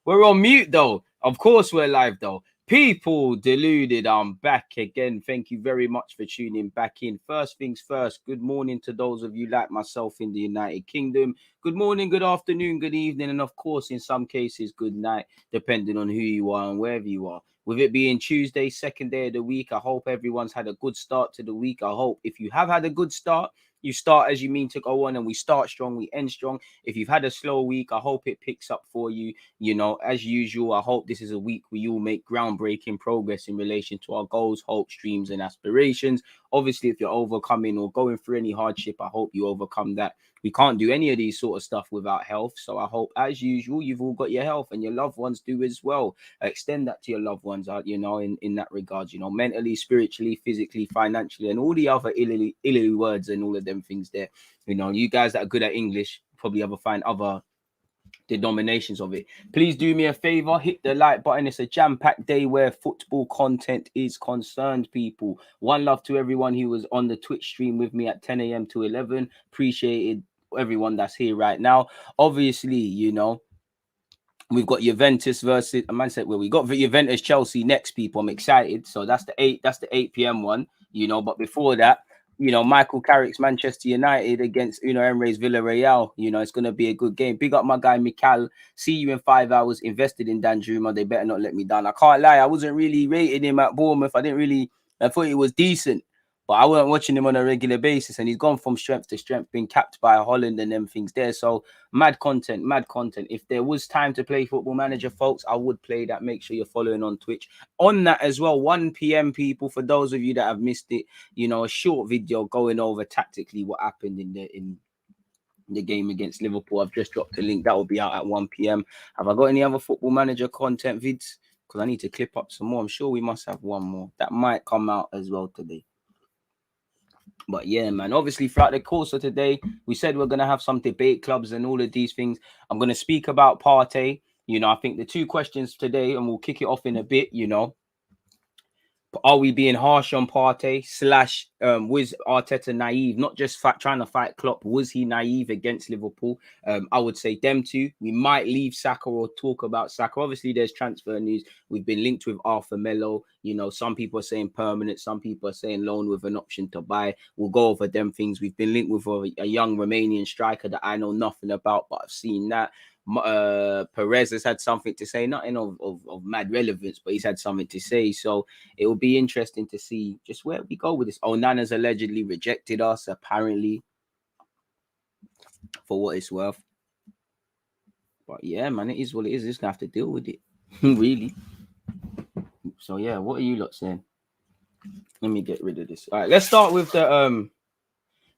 We're on mute though. Of course we're live though. People, Deluded, I'm back again. Thank you very much for tuning back in. First things first, good morning to those of you like myself in the United Kingdom. Good morning, good afternoon, good evening, and of course, in some cases, good night, depending on who you are and wherever you are. With it being Tuesday, second day of the week, I hope everyone's had a good start to the week. I hope if you have had a good start, you start as you mean to go on, and we start strong, we end strong. If you've had a slow week, I hope it picks up for you. You know, as usual, I hope this is a week where you'll make groundbreaking progress in relation to our goals, hopes, dreams, and aspirations. Obviously, if you're overcoming or going through any hardship, I hope you overcome that. We can't do any of these sort of stuff without health. So I hope, as usual, you've all got your health and your loved ones do as well. Extend that to your loved ones, you know, in that regard, you know, mentally, spiritually, physically, financially, and all the other illy words and all of them things there. You know, you guys that are good at English probably ever find other denominations of it. Please do me a favor, hit the like button. It's a jam-packed day where football content is concerned, people. One love to everyone who was on the Twitch stream with me at 10 a.m. to 11. Appreciated everyone that's here right now. Obviously, you know, we've got Juventus versus we got Juventus Chelsea next, people. I'm excited. So that's the 8 p.m. one, you know, but before that, you know, Michael Carrick's Manchester United against Emery's Villarreal. You know, it's going to be a good game. Big up my guy, Mikal. See you in 5 hours. Invested in Danjuma. They better not let me down. I can't lie. I wasn't really rating him at Bournemouth. I thought he was decent. But I wasn't watching him on a regular basis. And he's gone from strength to strength, being capped by Holland and them things there. So mad content. If there was time to play Football Manager, folks, I would play that. Make sure you're following on Twitch. On that as well, 1 p.m. people, for those of you that have missed it, you know, a short video going over tactically what happened in the game against Liverpool. I've just dropped the link. That will be out at 1 p.m. Have I got any other Football Manager content vids? Because I need to clip up some more. I'm sure we must have one more. That might come out as well today. But yeah, man, obviously throughout the course of today, we said we're going to have some debate clubs and all of these things. I'm going to speak about Partey. You know, I think the two questions today, and we'll kick it off in a bit, you know, are we being harsh on Partey / was Arteta naive? Not just trying to fight Klopp. Was he naive against Liverpool? I would say them two. We might leave Saka or talk about Saka. Obviously, there's transfer news. We've been linked with Arthur Melo. You know, some people are saying permanent. Some people are saying loan with an option to buy. We'll go over them things. We've been linked with a young Romanian striker that I know nothing about, but I've seen that. Perez has had something to say, nothing of mad relevance, but he's had something to say. So it will be interesting to see just where we go with this. Onana's allegedly rejected us, apparently, for what it's worth. But yeah, man, it is what it is. Just gonna have to deal with it, really. So yeah, what are you lot saying? Let me get rid of this. All right, let's start with the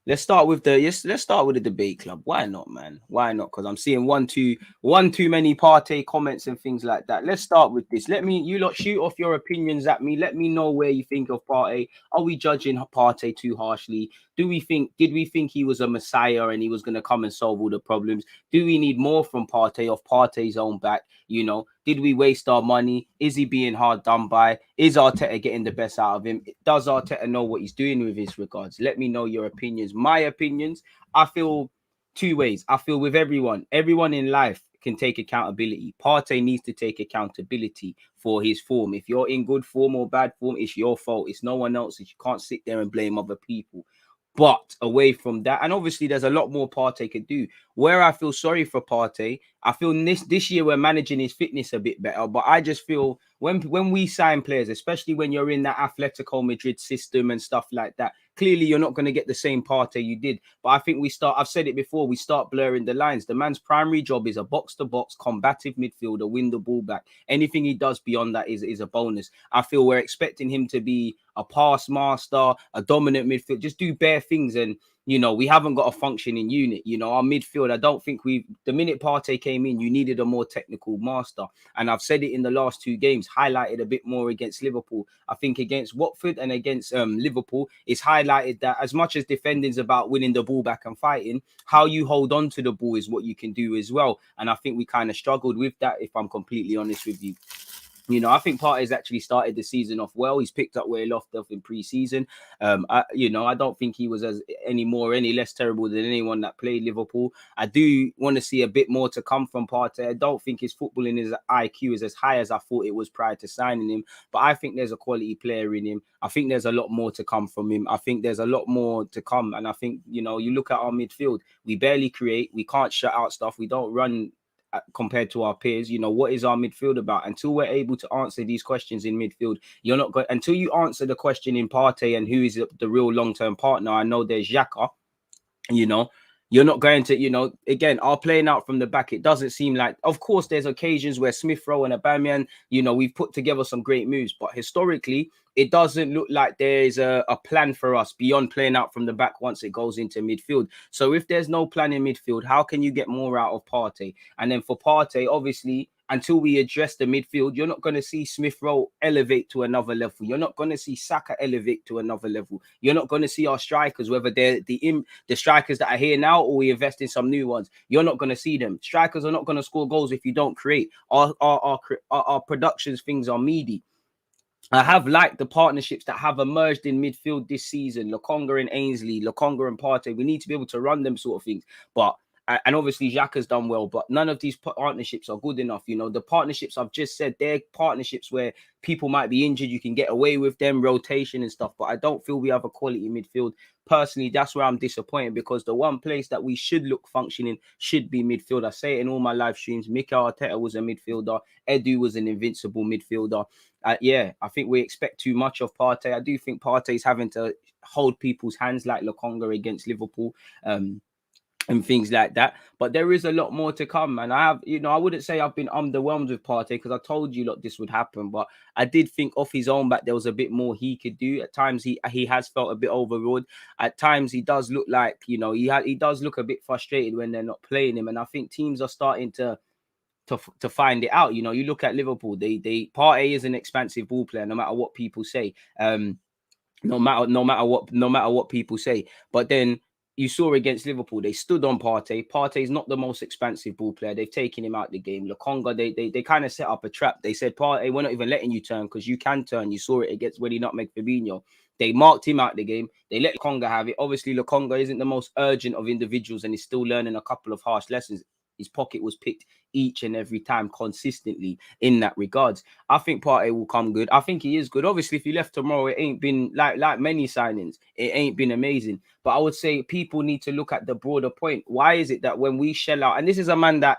Let's start with the debate club. Why not, man? Why not? Because I'm seeing one too many Partey comments and things like that. Let's start with this. You lot shoot off your opinions at me. Let me know where you think of Partey. Are we judging Partey too harshly? Did we think he was a messiah and he was going to come and solve all the problems? Do we need more from Partey off Partey's own back? You know, did we waste our money? Is he being hard done by? Is Arteta getting the best out of him? Does Arteta know what he's doing with his regards? Let me know your opinions. My opinions, I feel two ways. I feel with everyone in life can take accountability. Partey needs to take accountability for his form. If you're in good form or bad form, it's your fault. It's no one else's. You can't sit there and blame other people. But away from that, and obviously there's a lot more Partey could do. Where I feel sorry for Partey, I feel this year we're managing his fitness a bit better. But I just feel when we sign players, especially when you're in that Atletico Madrid system and stuff like that, clearly you're not going to get the same Partey you did. But I think I've said it before, we start blurring the lines. The man's primary job is a box-to-box combative midfielder, win the ball back. Anything he does beyond that is a bonus. I feel we're expecting him to be a pass master, a dominant midfield, just do bare things. And, you know, we haven't got a functioning unit. You know, our midfield, I don't think the minute Partey came in, you needed a more technical master. And I've said it in the last 2 games, highlighted a bit more against Liverpool. I think against Watford and against Liverpool, it's highlighted that as much as defending is about winning the ball back and fighting, how you hold on to the ball is what you can do as well. And I think we kind of struggled with that, if I'm completely honest with you. You know, I think Partey's actually started the season off well. He's picked up where he left off in pre-season. You know, I don't think he was any less terrible than anyone that played Liverpool. I do want to see a bit more to come from Partey. I don't think his footballing, his IQ is as high as I thought it was prior to signing him. But I think there's a quality player in him. I think there's a lot more to come from him. I think there's a lot more to come. And I think, you know, you look at our midfield, we barely create. We can't shut out stuff. We don't run compared to our peers. You know, what is our midfield about? Until we're able to answer these questions in midfield, you're not going until you answer the question in Partey and who is the real long-term partner. I know there's Xhaka, you know, you're not going to, you know, again, our playing out from the back, it doesn't seem like, of course, there's occasions where Smith Rowe and Aubameyang, you know, we've put together some great moves, but historically, it doesn't look like there's a plan for us beyond playing out from the back once it goes into midfield. So if there's no plan in midfield, how can you get more out of Partey? And then for Partey, obviously, until we address the midfield, you're not going to see Smith Rowe elevate to another level. You're not going to see Saka elevate to another level. You're not going to see our strikers, whether they're the strikers that are here now or we invest in some new ones. You're not going to see them. Strikers are not going to score goals if you don't create. Our productions things are meaty. I have liked the partnerships that have emerged in midfield this season. Lokonga and Ainsley, Lokonga and Partey. We need to be able to run them sort of things. And obviously Xhaka's done well, but none of these partnerships are good enough. You know, the partnerships I've just said, they're partnerships where people might be injured. You can get away with them, rotation and stuff. But I don't feel we have a quality midfield. Personally, that's where I'm disappointed, because the one place that we should look functioning should be midfield. I say it in all my live streams. Mikel Arteta was a midfielder. Edu was an invincible midfielder. Yeah, I think we expect too much of Partey. I do think Partey's having to hold people's hands like Lokonga against Liverpool. And things like that. But there is a lot more to come. And I have, you know, I wouldn't say I've been underwhelmed with Partey, because I told you, look, this would happen. But I did think off his own back, there was a bit more he could do. At times, he has felt a bit overruled. At times, he does look like, you know, he does look a bit frustrated when they're not playing him. And I think teams are starting to find it out. You know, you look at Liverpool, Partey is an expansive ball player, no matter what people say. No matter what people say. But then you saw against Liverpool, they stood on Partey. Partey's not the most expansive ball player. They've taken him out the game. Lokonga, they kind of set up a trap. They said, Partey, we're not even letting you turn, because you can turn. You saw it against when he nutmegged Fabinho. They marked him out the game. They let Lokonga have it. Obviously, Lokonga isn't the most urgent of individuals, and he's still learning a couple of harsh lessons. His pocket was picked each and every time consistently in that regards. I think Partey will come good. I think he is good. Obviously, if he left tomorrow, it ain't been like many signings. It ain't been amazing. But I would say people need to look at the broader point. Why is it that when we shell out, and this is a man that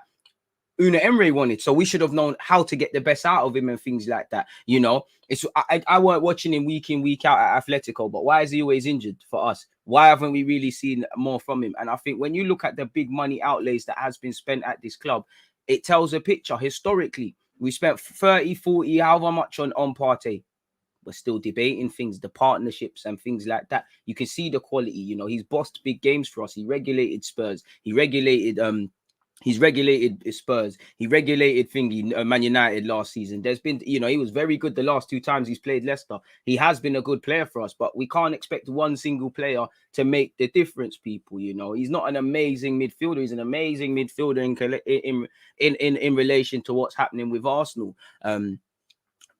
Unai Emery wanted, so we should have known how to get the best out of him and things like that. You know, I weren't watching him week in, week out at Atletico, but why is he always injured for us? Why haven't we really seen more from him? And I think when you look at the big money outlays that has been spent at this club, it tells a picture. Historically, we spent 30, 40, however much on Partey. We're still debating things, the partnerships and things like that. You can see the quality. You know, he's bossed big games for us. He regulated Spurs. He's regulated Spurs. He regulated Man United last season. There's been, you know, he was very good the last 2 times he's played Leicester. He has been a good player for us, but we can't expect one single player to make the difference, people. You know, he's not an amazing midfielder. He's an amazing midfielder in relation to what's happening with Arsenal.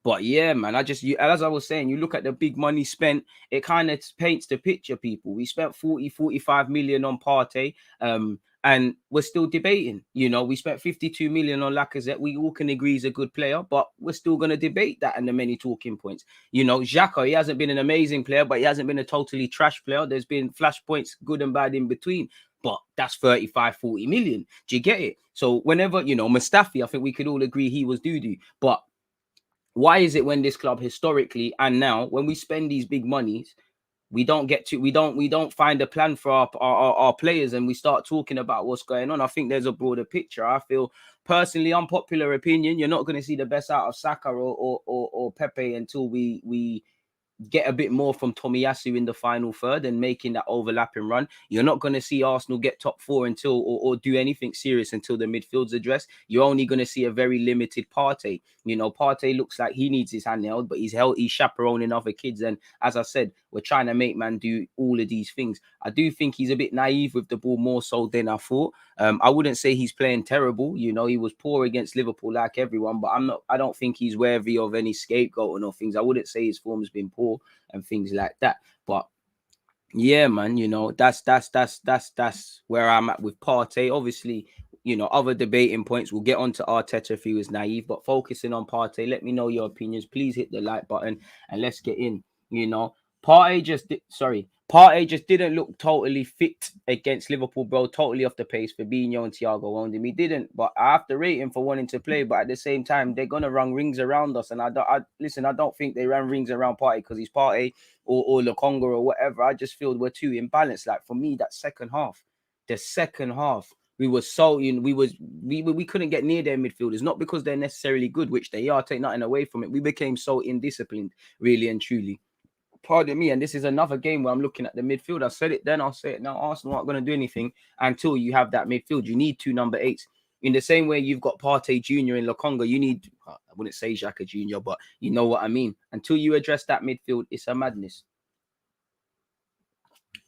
But yeah, man, as I was saying, you look at the big money spent, it kind of paints the picture, people. We spent 45 million on Partey. And we're still debating. You know, we spent 52 million on Lacazette. We all can agree he's a good player, but we're still going to debate that and the many talking points. You know, Xhaka, he hasn't been an amazing player, but he hasn't been a totally trash player. There's been flashpoints, good and bad in between. But that's 35, 40 million. Do you get it? So whenever, you know, Mustafi, I think we could all agree he was doo-doo. But why is it when this club historically and now, when we spend these big monies, we don't find a plan for our players, and we start talking about what's going on? I think there's a broader picture. I feel personally, unpopular opinion, you're not going to see the best out of Saka or Pepe until we get a bit more from Tomiyasu in the final third and making that overlapping run. You're not going to see Arsenal get top four until or do anything serious until the midfield's addressed. You're only going to see a very limited Partey. You know, Partey looks like he needs his hand held, but he's chaperoning other kids. And as I said, we're trying to make man do all of these things. I do think he's a bit naive with the ball more so than I thought. I wouldn't say he's playing terrible. You know, he was poor against Liverpool like everyone, but I don't think he's worthy of any scapegoat or things. I wouldn't say his form's been poor and things like that. But yeah, man, you know, that's where I'm at with Partey. Obviously, you know, other debating points. We'll get on to Arteta if he was naive, but focusing on Partey, let me know your opinions. Please hit the like button and let's get in. You know, Partey just didn't look totally fit against Liverpool, bro. Totally off the pace. Fabinho and Thiago owned him. He didn't, but I have to rate him for wanting to play. But at the same time, they're gonna run rings around us, and I don't think they ran rings around Partey because he's Partey or Lokonga or whatever. I just feel we're too imbalanced. Like for me, that second half, we were so we couldn't get near their midfielders, not because they're necessarily good, which they are. Take nothing away from it. We became so indisciplined, really and truly. Pardon me, and this is another game where I'm looking at the midfield. I said it then, I'll say it now. Arsenal aren't going to do anything until you have that midfield. You need two number 8s. In the same way you've got Partey Jr. and Lokonga, you need, I wouldn't say Xhaka Jr., but you know what I mean. Until you address that midfield, it's a madness.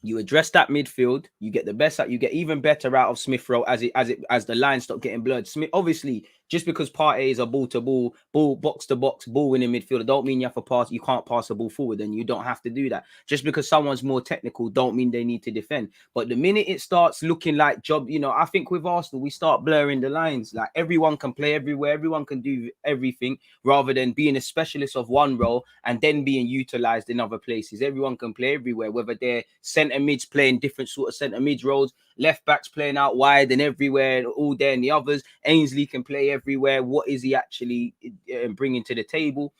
You address that midfield, you get the best out, you get even better out of Smith Rowe as the lines stop getting blurred. Smith, obviously, just because Partey is a ball to ball, box to box, ball winning midfielder, don't mean you have to pass. You can't pass the ball forward, and you don't have to do that. Just because someone's more technical, don't mean they need to defend. But the minute it starts looking like job, you know, I think with Arsenal we start blurring the lines. Like everyone can play everywhere, everyone can do everything, rather than being a specialist of one role and then being utilized in other places. Everyone can play everywhere, whether they're centre mids playing different sort of centre mid roles, left backs playing out wide and everywhere, all there and the others. Ainsley can play everywhere. What is he actually bringing to the table?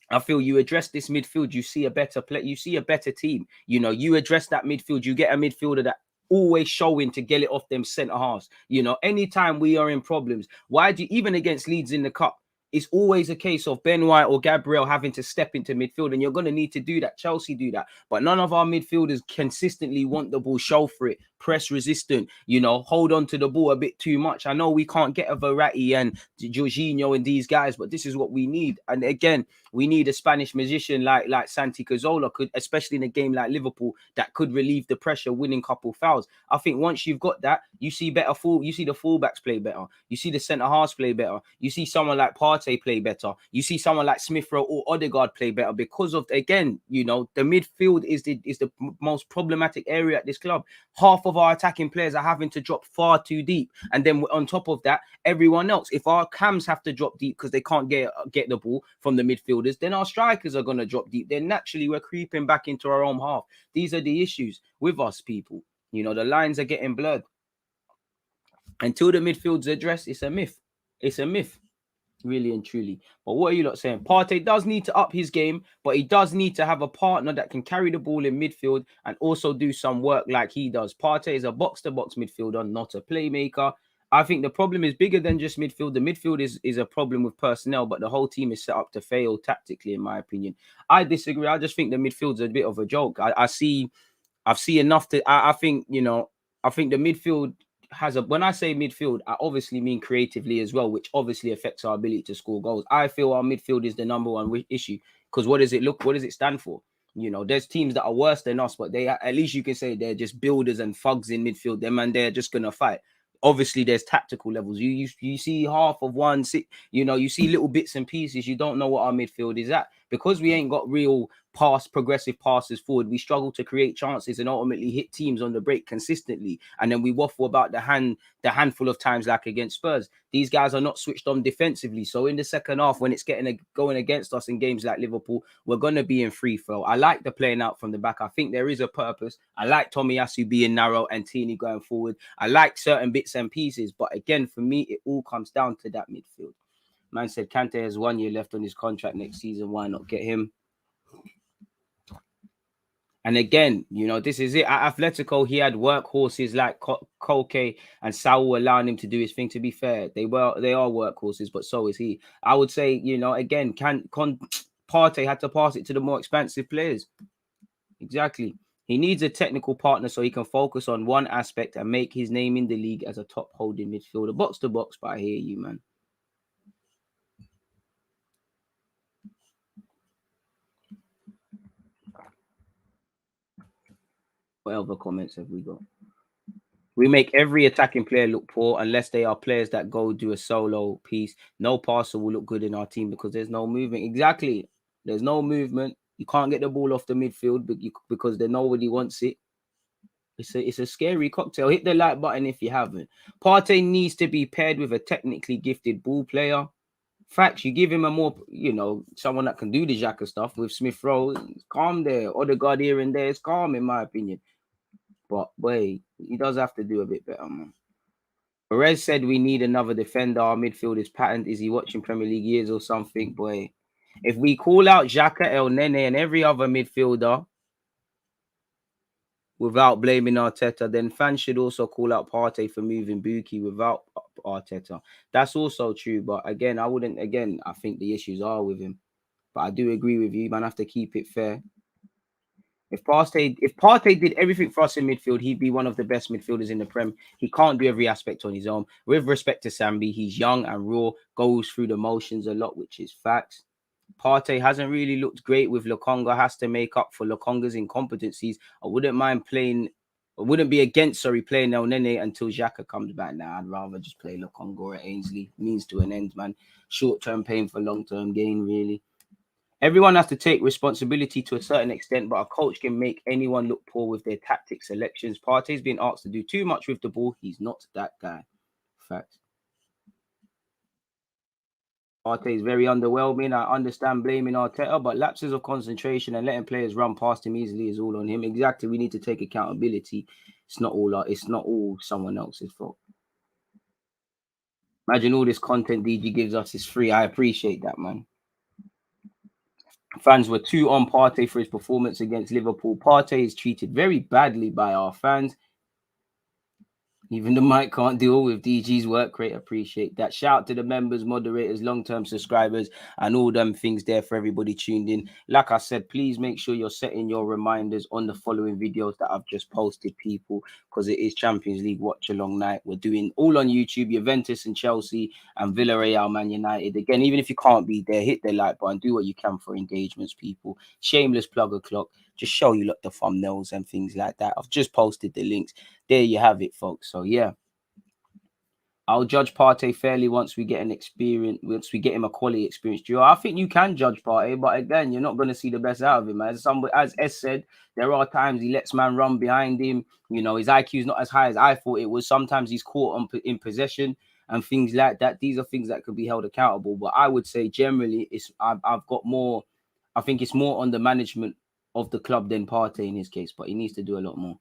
I feel you address this midfield, you see a better play, you see a better team. You know, you address that midfield, you get a midfielder that always showing to get it off them centre halves. You know, anytime we are in problems, why do you, even against Leeds in the cup, it's always a case of Ben White or Gabriel having to step into midfield, and you're going to need to do that. Chelsea do that, but none of our midfielders consistently want the ball, show for it, press resistant, you know, hold on to the ball a bit too much. I know we can't get a Verratti and Jorginho and these guys, but this is what we need. And again, we need a Spanish magician like Santi Cazorla, could, especially in a game like Liverpool, that could relieve the pressure, winning couple fouls. I think once you've got that, you see the fullbacks play better, you see the centre halves play better, you see someone like Partey play better, you see someone like Smith Rowe or Odegaard play better, because of, again, you know, the midfield is the most problematic area at this club. Half of our attacking players are having to drop far too deep, and then on top of that, everyone else, if our cams have to drop deep because they can't get the ball from the midfielders, then our strikers are going to drop deep. Then naturally we're creeping back into our own half. These are the issues with us, people. You know, the lines are getting blurred. Until the midfield's addressed, it's a myth. It's a myth, really and truly. But what are you lot saying? Partey does need to up his game, but he does need to have a partner that can carry the ball in midfield and also do some work like he does. Partey is a box-to-box midfielder, not a playmaker. I think the problem is bigger than just midfield. The midfield is a problem with personnel, but the whole team is set up to fail tactically, in my opinion. I disagree. I just think the midfield's a bit of a joke. I've seen enough to. I think, you know, I think the midfield has a. When I say midfield, I obviously mean creatively as well, which obviously affects our ability to score goals. I feel our midfield is the number one issue, because what does it stand for? You know, there's teams that are worse than us, but they, at least you can say they're just builders and thugs in midfield. Them and they're just gonna fight. Obviously, there's tactical levels. You see half of one, you know, you see little bits and pieces. You don't know what our midfield is at, because we ain't got real progressive passes forward. We struggle to create chances and ultimately hit teams on the break consistently, and then we waffle about the handful of times like against Spurs. These guys are not switched on defensively. So in the second half, when it's going against us in games like Liverpool, we're going to be in free flow. I like the playing out from the back. I think there is a purpose. I like Tomiyasu being narrow and Tini going forward. I like certain bits and pieces, but again, for me, it all comes down to that midfield. Man said Kante has 1 year left on his contract next season. Why not get him? And again, you know, this is it. At Atletico, he had workhorses like Koke and Saul allowing him to do his thing. To be fair, they are workhorses, but so is he. I would say, you know, again, Partey had to pass it to the more expensive players. Exactly. He needs a technical partner so he can focus on one aspect and make his name in the league as a top holding midfielder. Box to box, but I hear you, man. What other comments have we got? We make every attacking player look poor unless they are players that go do a solo piece. No passer will look good in our team because there's no movement. Exactly. There's no movement. You can't get the ball off the midfield because then nobody wants it. It's a scary cocktail. Hit the like button if you haven't. Partey needs to be paired with a technically gifted ball player. Facts, you give him a more, someone that can do the Xhaka stuff with Smith Rowe. Calm there. Odegaard here and there. It's calm, in my opinion. But, boy, he does have to do a bit better, man. Perez said we need another defender. Our midfield is patterned. Is he watching Premier League years or something? Boy, if we call out Xhaka, El Nene, and every other midfielder without blaming Arteta, then fans should also call out Partey for moving Buki without Arteta. That's also true. But again, I think the issues are with him. But I do agree with you, man. I have to keep it fair. If Partey did everything for us in midfield, he'd be one of the best midfielders in the Prem. He can't do every aspect on his own. With respect to Sambi, he's young and raw, goes through the motions a lot, which is facts. Partey hasn't really looked great with Lokonga, has to make up for Lokonga's incompetencies. I wouldn't be against, playing El Nene until Xhaka comes back. Now, I'd rather just play Lokonga or Ainsley. Means to an end, man. Short-term pain for long-term gain, really. Everyone has to take responsibility to a certain extent, but a coach can make anyone look poor with their tactic selections. Partey's been asked to do too much with the ball. He's not that guy. Fact. Partey is very underwhelming. I understand blaming Arteta, but lapses of concentration and letting players run past him easily is all on him. Exactly. We need to take accountability. It's not all someone else's fault. Imagine all this content DG gives us is free. I appreciate that, man. Fans were too on Partey for his performance against Liverpool. Partey is treated very badly by our fans. Even the mic can't deal with DG's work rate. Appreciate that. Shout out to the members, moderators, long-term subscribers, and all them things there for everybody tuned in. Like I said, please make sure you're setting your reminders on the following videos that I've just posted, people, because it is Champions League watch along night. We're doing all on YouTube, Juventus and Chelsea and Villarreal, Man United. Again, even if you can't be there, hit the like button, do what you can for engagements, people. Shameless plug o'clock. Just show you the thumbnails and things like that. I've just posted the links. There you have it, folks. So yeah, I'll judge Partey fairly once we get him a quality experience. I think you can judge Partey, but again, you're not going to see the best out of him. As S said, there are times he lets man run behind him. His IQ is not as high as I thought it was. Sometimes he's caught in possession and things like that. These are things that could be held accountable. But I would say generally, I've got more. I think it's more on the management of the club than Partey in his case, but he needs to do a lot more.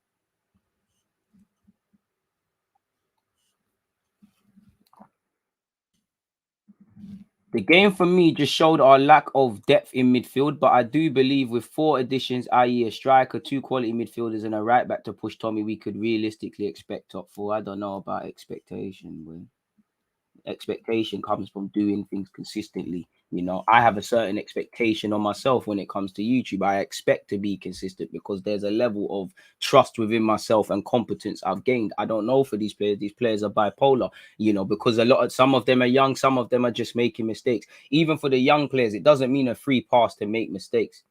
The game for me just showed our lack of depth in midfield, but I do believe with 4 additions, i.e. a striker, 2 quality midfielders and a right back to push Tommy, we could realistically expect top 4. I don't know about expectation, but expectation comes from doing things consistently. I have a certain expectation on myself when it comes to YouTube. I expect to be consistent because there's a level of trust within myself and competence I've gained. I don't know for these players. These players are bipolar, because some of them are young, some of them are just making mistakes. Even for the young players, it doesn't mean a free pass to make mistakes,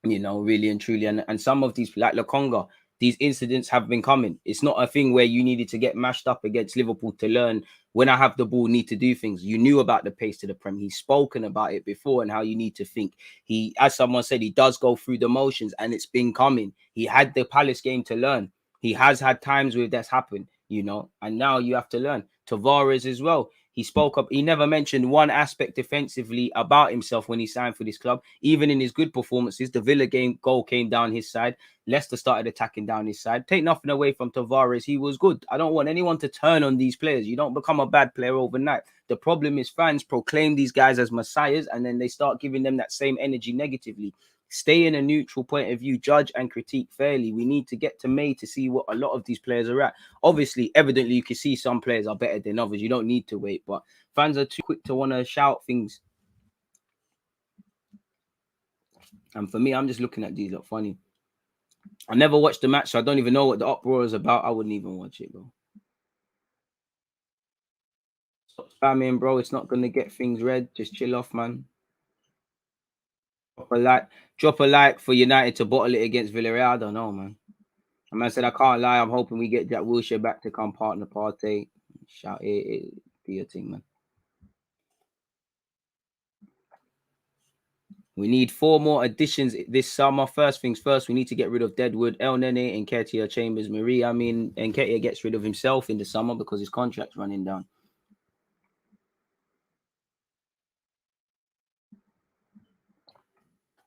really and truly. And some of these, like Lokonga, these incidents have been coming. It's not a thing where you needed to get mashed up against Liverpool to learn when I have the ball, need to do things. You knew about the pace to the Prem. He's spoken about it before and how you need to think. He, as someone said, he does go through the motions and it's been coming. He had the Palace game to learn. He has had times where that's happened, and now you have to learn. Tavares as well. He spoke up. He never mentioned one aspect defensively about himself when he signed for this club. Even in his good performances, the Villa game goal came down his side. Leicester started attacking down his side. Take nothing away from Tavares. He was good. I don't want anyone to turn on these players. You don't become a bad player overnight. The problem is fans proclaim these guys as messiahs and then they start giving them that same energy negatively. Stay in a neutral point of view, judge and critique fairly. We need to get to May to see what a lot of these players are at. Obviously, evidently, you can see some players are better than others. You don't need to wait, but fans are too quick to want to shout things. And for me, I'm just looking at these look funny. I never watched the match, so I don't even know what the uproar is about. I wouldn't even watch it, bro. Stop spamming, bro. It's not gonna get things red. Just chill off, man. Drop a like for United to bottle it against Villarreal. I don't know, man. A man said, I can't lie. I'm hoping we get Jack Wilshere back to come partner Partey. Shout it, do your thing, man. We need 4 more additions this summer. First things first, we need to get rid of Deadwood, El Nene, Nketiah, Chambers, Marie. I mean, Nketiah gets rid of himself in the summer because his contract's running down.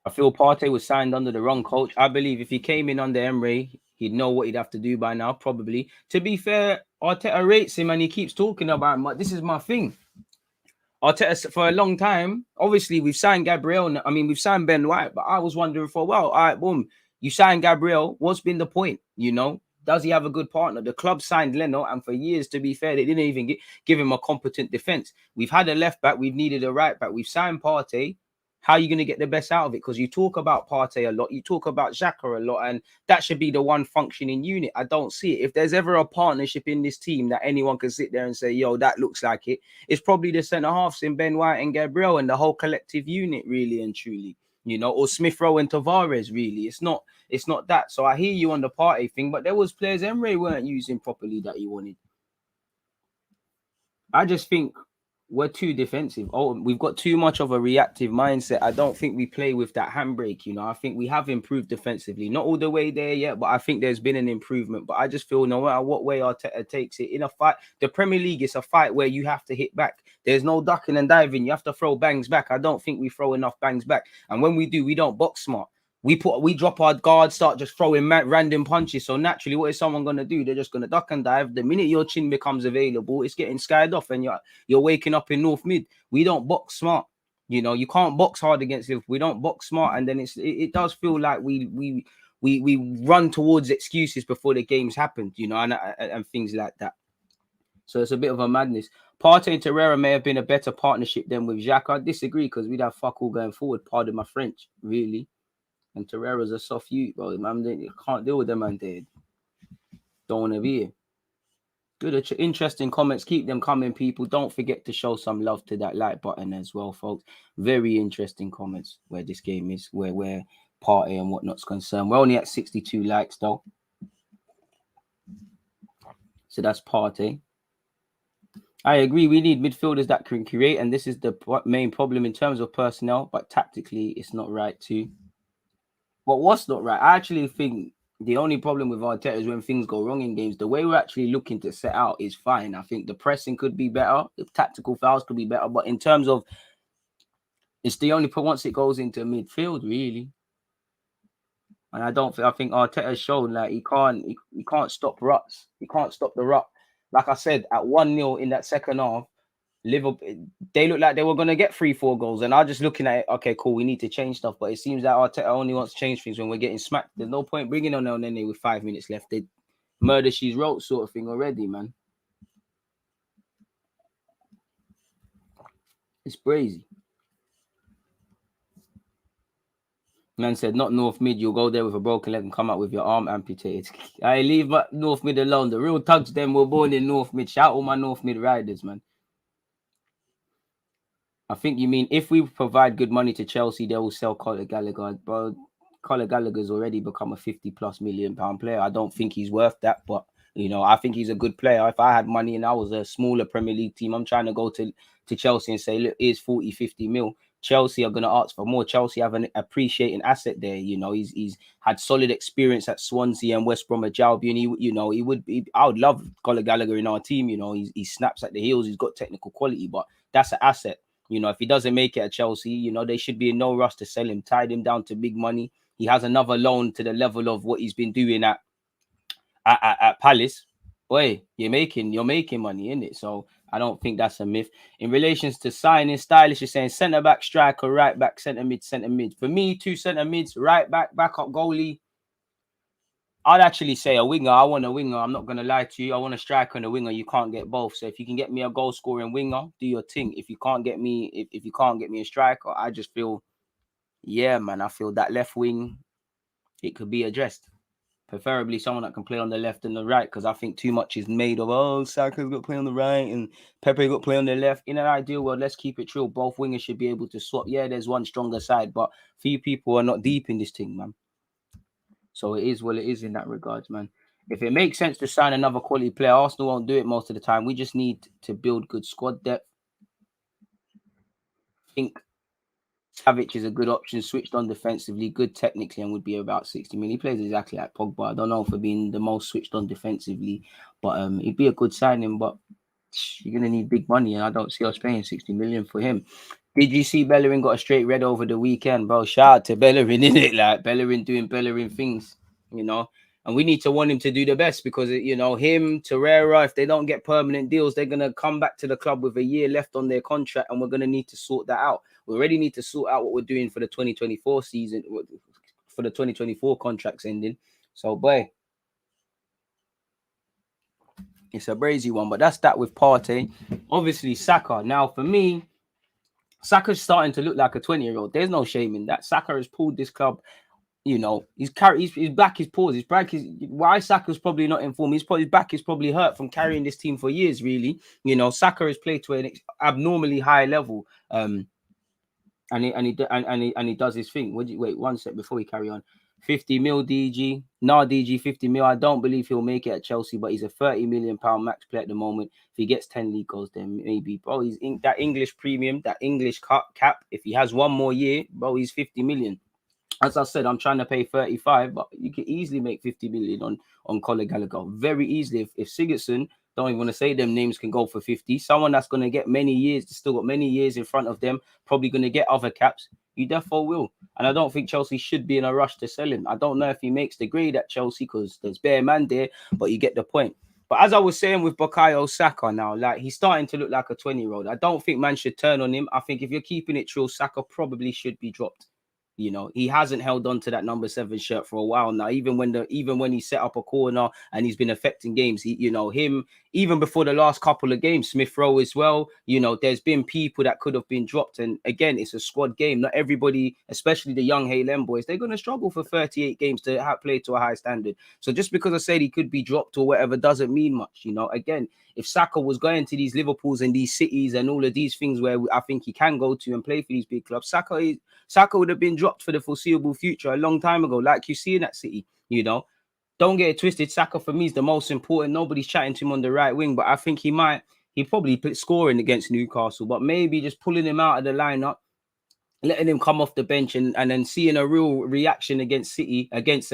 I feel Partey was signed under the wrong coach. I believe if he came in under Emery, he'd know what he'd have to do by now, probably. To be fair, Arteta rates him and he keeps talking about him. But this is my thing. Arteta, for a long time, obviously, we've signed Gabriel. I mean, we've signed Ben White, but I was wondering for a while, all right, boom, you signed Gabriel. What's been the point? You know, does he have a good partner? The club signed Leno, and for years, to be fair, they didn't even give him a competent defense. We've had a left back, we've needed a right back. We've signed Partey. How are you going to get the best out of it? Because you talk about Partey a lot, you talk about Xhaka a lot, and that should be the one functioning unit. I don't see it. If there's ever a partnership in this team that anyone can sit there and say, yo, that looks like it, it's probably the centre halves in Ben White and Gabriel and the whole collective unit, really and truly. You know, or Smith Rowe and Tavares, really. It's not that. So I hear you on the Partey thing, but there was players Emery weren't using properly that he wanted. I just think we're too defensive. Oh, we've got too much of a reactive mindset. I don't think we play with that handbrake. You know, I think we have improved defensively. Not all the way there yet, but I think there's been an improvement. But I just feel no matter what way Arteta takes it in a fight, the Premier League is a fight where you have to hit back. There's no ducking and diving. You have to throw bangs back. I don't think we throw enough bangs back. And when we do, we don't box smart. We drop our guard, start just throwing random punches. So naturally, what is someone going to do? They're just going to duck and dive. The minute your chin becomes available, it's getting skied off and you're waking up in North Mid. We don't box smart. You know, you can't box hard against Liverpool. We don't box smart. And then it does feel like we run towards excuses before the games happened, you know, and things like that. So it's a bit of a madness. Partey and Torreira may have been a better partnership than with Xhaka. I disagree because we'd have fuck all going forward. Pardon my French, really. And Torreira's a soft youth, bro. Man, you can't deal with them, man. They don't want to be here. Good, interesting comments. Keep them coming, people. Don't forget to show some love to that like button as well, folks. Very interesting comments where this game is, where Partey and whatnot's concerned. We're only at 62 likes, though. So that's Partey. I agree. We need midfielders that can create, and this is the main problem in terms of personnel, but tactically, it's not right too. But what's not right? I actually think the only problem with Arteta is when things go wrong in games. The way we're actually looking to set out is fine. I think the pressing could be better. The tactical fouls could be better. But in terms of, it's the only once it goes into midfield, really. And I think Arteta's shown like he can't stop ruts. He can't stop the rut. Like I said, at 1-0 in that second half, Liverpool, they looked like they were going to get 3-4 goals. And I'm just looking at it, okay, cool, we need to change stuff. But it seems that Arteta only wants to change things when we're getting smacked. There's no point bringing on El Nene with 5 minutes left. They murder she's wrote sort of thing already, man. It's crazy. Man said, not North Mid. You'll go there with a broken leg and come out with your arm amputated. I leave my North Mid alone. The real thugs, them were born in North Mid. Shout all my North Mid riders, man. I think you mean if we provide good money to Chelsea, they will sell Conor Gallagher. Bro, Conor Gallagher's already become a 50+ million pound player. I don't think he's worth that, but you know, I think he's a good player. If I had money and I was a smaller Premier League team, I'm trying to go to Chelsea and say, look, here's 40-50 mil. Chelsea are going to ask for more. Chelsea have an appreciating asset there. You know, he's had solid experience at Swansea and West Bromwich Albion. I would love Conor Gallagher in our team. You know, he snaps at the heels. He's got technical quality, but that's an asset. You know, if he doesn't make it at Chelsea, you know, they should be in no rush to sell him, tied him down to big money. He has another loan to the level of what he's been doing at Palace. Boy, you're making money, innit? So I don't think that's a myth. In relations to signing, Stylish is saying centre back, striker, right back, centre mid. For me, 2 centre mids, right back, backup goalie. I'd actually say a winger. I want a winger. I'm not gonna lie to you. I want a striker and a winger. You can't get both. So if you can get me a goal scoring winger, do your thing. If you can't get me, if you can't get me a striker, I just feel yeah, man, I feel that left wing, it could be addressed. Preferably someone that can play on the left and the right, because I think too much is made of, oh, Saka's got to play on the right and Pepe got to play on the left. In an ideal world, let's keep it true. Both wingers should be able to swap. Yeah, there's one stronger side, but few people are not deep in this thing, man. So it is what it is in that regards, man. If it makes sense to sign another quality player, Arsenal won't do it most of the time. We just need to build good squad depth. I think Savic is a good option, switched on defensively, good technically, and would be about 60 million. He plays exactly like Pogba. I don't know for being the most switched on defensively, but he'd be a good signing. But you're gonna need big money, and I don't see us paying 60 million for him. Did you see Bellerin got a straight red over the weekend, bro? Shout out to Bellerin, innit? Like Bellerin doing Bellerin things, you know. And we need to want him to do the best because, you know, him, Torreira, if they don't get permanent deals, they're going to come back to the club with a year left on their contract, and we're going to need to sort that out. We already need to sort out what we're doing for the 2024 season, for the 2024 contracts ending. So, boy, it's a brazy one, but that's that with Partey. Obviously, Saka. Now, for me, Saka's starting to look like a 20-year-old. There's no shame in that. Saka has pulled this club. You know, his back is paused. His back is why Saka's probably not in form. His back is probably hurt from carrying this team for years. Really, you know, Saka has played to an abnormally high level. And he does his thing. Wait 1 sec before we carry on. 50 mil DG, DG 50 mil. I don't believe he'll make it at Chelsea, but he's a 30 million pound max player at the moment. If he gets 10 league goals, then maybe, bro. He's in that English premium, that English cap. If he has one more year, bro, he's 50 million. As I said, I'm trying to pay 35, but you can easily make 50 million on Conor Gallagher. Very easily. If Sigurdsson, don't even want to say them names, can go for 50, someone that's going to get many years, still got many years in front of them, probably going to get other caps, you therefore will. And I don't think Chelsea should be in a rush to sell him. I don't know if he makes the grade at Chelsea because there's bare man there, but you get the point. But as I was saying with Bukayo Saka now, like he's starting to look like a 20-year-old. I don't think man should turn on him. I think if you're keeping it true, Saka probably should be dropped. You know, he hasn't held on to that number 7 shirt for a while now. Even when he set up a corner and he's been affecting games, even before the last couple of games, Smith Rowe as well. You know, there's been people that could have been dropped, and again, it's a squad game. Not everybody, especially the young Haaland boys, they're going to struggle for 38 games to play to a high standard. So just because I said he could be dropped or whatever doesn't mean much. You know, again, if Saka was going to these Liverpools and these cities and all of these things where I think he can go to and play for these big clubs, Saka would have been dropped for the foreseeable future a long time ago, like you see in that City. You know, don't get it twisted. Saka for me is the most important. Nobody's chatting to him on the right wing, but I think he probably put scoring against Newcastle, but maybe just pulling him out of the lineup, letting him come off the bench and then seeing a real reaction against City, against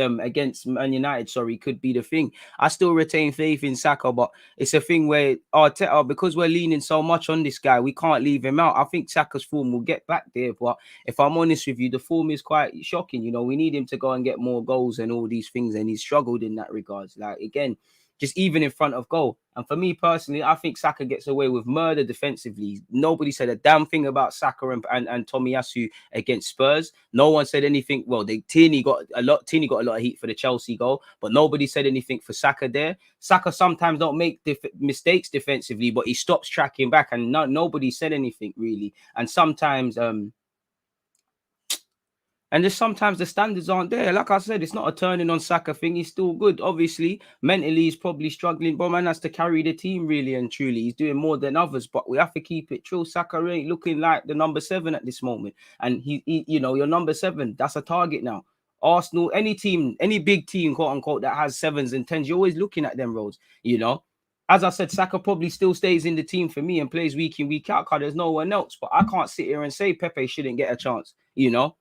Man United, could be the thing. I still retain faith in Saka, but it's a thing where Arteta, because we're leaning so much on this guy, we can't leave him out. I think Saka's form will get back there, but if I'm honest with you, the form is quite shocking. You know, we need him to go and get more goals and all these things, and he's struggled in that regards. Like, again, just even in front of goal. And for me personally, I think Saka gets away with murder defensively. Nobody said a damn thing about Saka and Tomiyasu against Spurs. No one said anything. Well, Tierney got a lot of heat for the Chelsea goal, but nobody said anything for Saka there. Saka sometimes don't make mistakes defensively, but he stops tracking back, and nobody said anything really. And sometimes and just sometimes the standards aren't there. Like I said, it's not a turning on Saka thing. He's still good. Obviously, mentally, he's probably struggling. But man has to carry the team really and truly. He's doing more than others. But we have to keep it true. Saka ain't looking like the number 7 at this moment. And he you know, your number 7, that's a target now. Arsenal, any team, any big team, quote unquote, that has 7s and 10s, you're always looking at them roles, you know. As I said, Saka probably still stays in the team for me and plays week in, week out because there's no one else. But I can't sit here and say Pepe shouldn't get a chance, you know.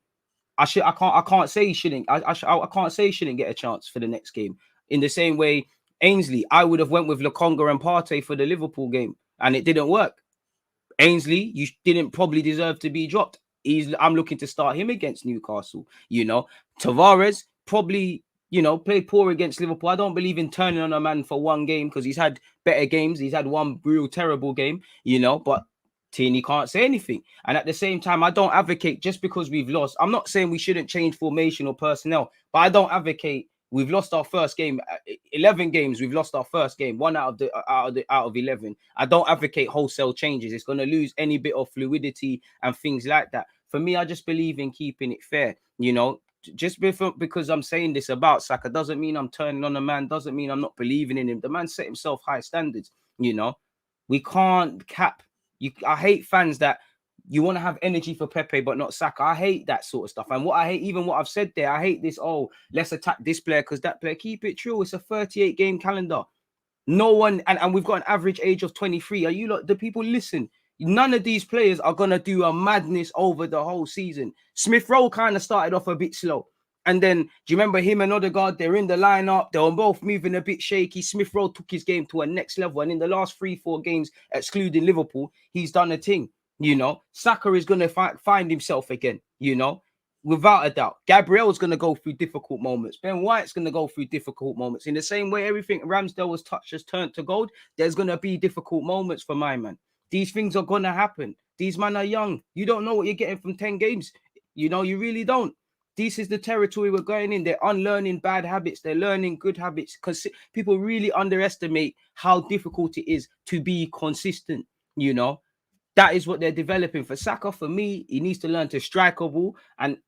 I can't say he shouldn't. I can't say he shouldn't get a chance for the next game. In the same way, Ainsley, I would have went with Lokonga and Partey for the Liverpool game, and it didn't work. Ainsley, you didn't probably deserve to be dropped. I'm looking to start him against Newcastle. You know, Tavares probably, you know, played poor against Liverpool. I don't believe in turning on a man for one game because he's had better games. He's had one real terrible game, you know, but Tierney can't say anything. And at the same time, I don't advocate just because we've lost. I'm not saying we shouldn't change formation or personnel, but I don't advocate. We've lost our first game, 11 games. We've lost our first game, 1 out of 11. I don't advocate wholesale changes. It's going to lose any bit of fluidity and things like that. For me, I just believe in keeping it fair. You know, just because I'm saying this about Saka doesn't mean I'm turning on the man, doesn't mean I'm not believing in him. The man set himself high standards, you know. We can't cap. I hate fans that you want to have energy for Pepe but not Saka. I hate that sort of stuff. And what I hate, even what I've said there, I hate this, oh, let's attack this player because that player. Keep it true. It's a 38 game calendar. No one, and we've got an average age of 23. Are you lot, the people listen? None of these players are going to do a madness over the whole season. Smith Rowe kind of started off a bit slow. And then, do you remember him and Odegaard? They're in the lineup. They were both moving a bit shaky. Smith Rowe took his game to a next level. And in the last 3-4 games, excluding Liverpool, he's done a thing. You know, Saka is going to find himself again, you know, without a doubt. Gabriel's going to go through difficult moments. Ben White's going to go through difficult moments. In the same way everything Ramsdale was touched has turned to gold, there's going to be difficult moments for my man. These things are going to happen. These men are young. You don't know what you're getting from 10 games. You know, you really don't. This is the territory we're going in. They're unlearning bad habits. They're learning good habits because people really underestimate how difficult it is to be consistent, you know. That is what they're developing. For Saka, for me, he needs to learn to strike a ball. And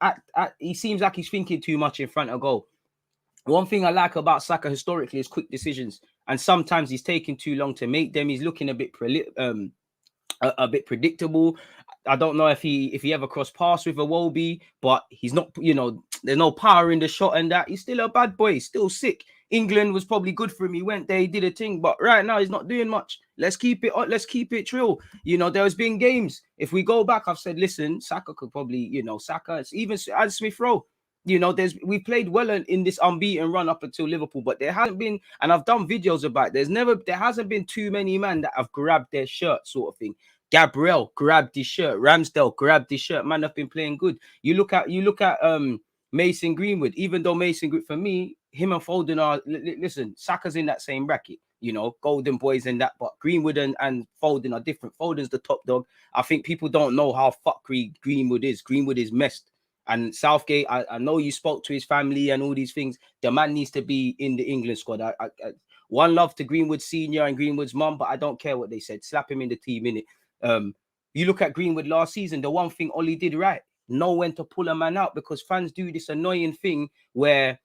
he seems like he's thinking too much in front of goal. One thing I like about Saka historically is quick decisions. And sometimes he's taking too long to make them. He's looking a bit predictable. I don't know if he ever crossed paths with Iwobi, but he's not, you know, there's no power in the shot and that. He's still a bad boy. He's still sick. England was probably good for him. He went there, he did a thing, but right now he's not doing much. Let's keep it trill. You know, there's been games. If we go back, I've said, listen, Saka could probably, you know, Saka, even as Smith Rowe. You know, we played well in this unbeaten run up until Liverpool, but there hasn't been, and I've done videos about it, there hasn't been too many men that have grabbed their shirt sort of thing. Gabriel grabbed his shirt, Ramsdale grabbed his shirt. Man, have been playing good. You look at Mason Greenwood. Even though Mason Greenwood, for me, him and Foden are, listen, Saka's in that same bracket. You know, Golden Boys and that, but Greenwood and Foden are different. Foden's the top dog. I think people don't know how fuckery Greenwood is. Greenwood is messed. And Southgate, I know you spoke to his family and all these things. The man needs to be in the England squad. One love to Greenwood Senior and Greenwood's mum, but I don't care what they said. Slap him in the team, innit? You look at Greenwood last season, the one thing Ollie did right, know when to pull a man out, because fans do this annoying thing where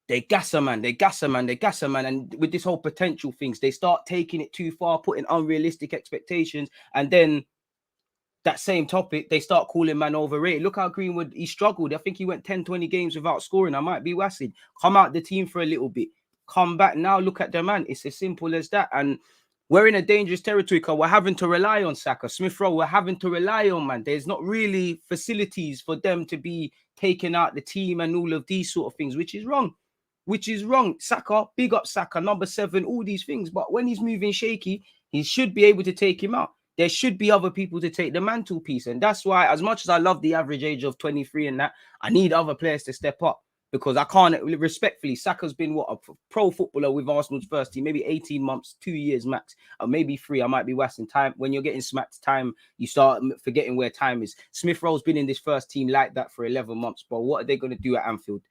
they gas a man. And with this whole potential things, they start taking it too far, putting unrealistic expectations. And then that same topic, they start calling man overrated. Look how Greenwood, he struggled. I think he went 10, 20 games without scoring. I might be wassing. Come out the team for a little bit. Come back now, look at the man. It's as simple as that. And we're in a dangerous territory because we're having to rely on Saka. Smith Rowe, we're having to rely on, man. There's not really facilities for them to be taking out the team and all of these sort of things, which is wrong. Saka, big up Saka, number 7, all these things. But when he's moving shaky, he should be able to take him out. There should be other people to take the mantelpiece. And that's why, as much as I love the average age of 23 and that, I need other players to step up. Because I can't, respectfully, Saka's been a pro footballer with Arsenal's first team, maybe 18 months, 2 years max, or maybe 3. I might be wasting time. When you're getting smacked time, you start forgetting where time is. Smith Rowe's been in this first team like that for 11 months. But what are they going to do at Anfield?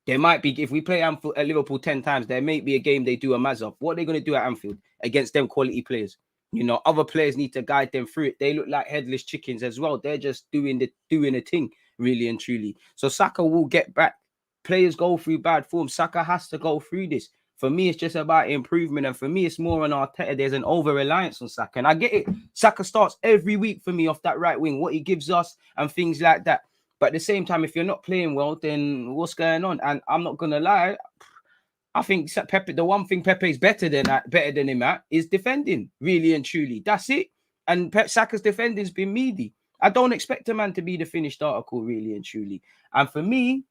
There might be, if we play Anfield at Liverpool 10 times, there may be a game they do a maz up. What are they going to do at Anfield against them quality players? You know, other players need to guide them through it. They look like headless chickens as well. They're just doing a thing, really and truly. So Saka will get back. Players go through bad form. Saka has to go through this. For me, it's just about improvement. And for me, it's more on Arteta. There's an over-reliance on Saka. And I get it. Saka starts every week for me off that right wing, what he gives us and things like that. But at the same time, if you're not playing well, then what's going on? And I'm not going to lie. I think Pepe, the one thing Pepe's better than him at is defending, really and truly. That's it. And Saka's defending's been meaty. I don't expect a man to be the finished article, really and truly. And for me,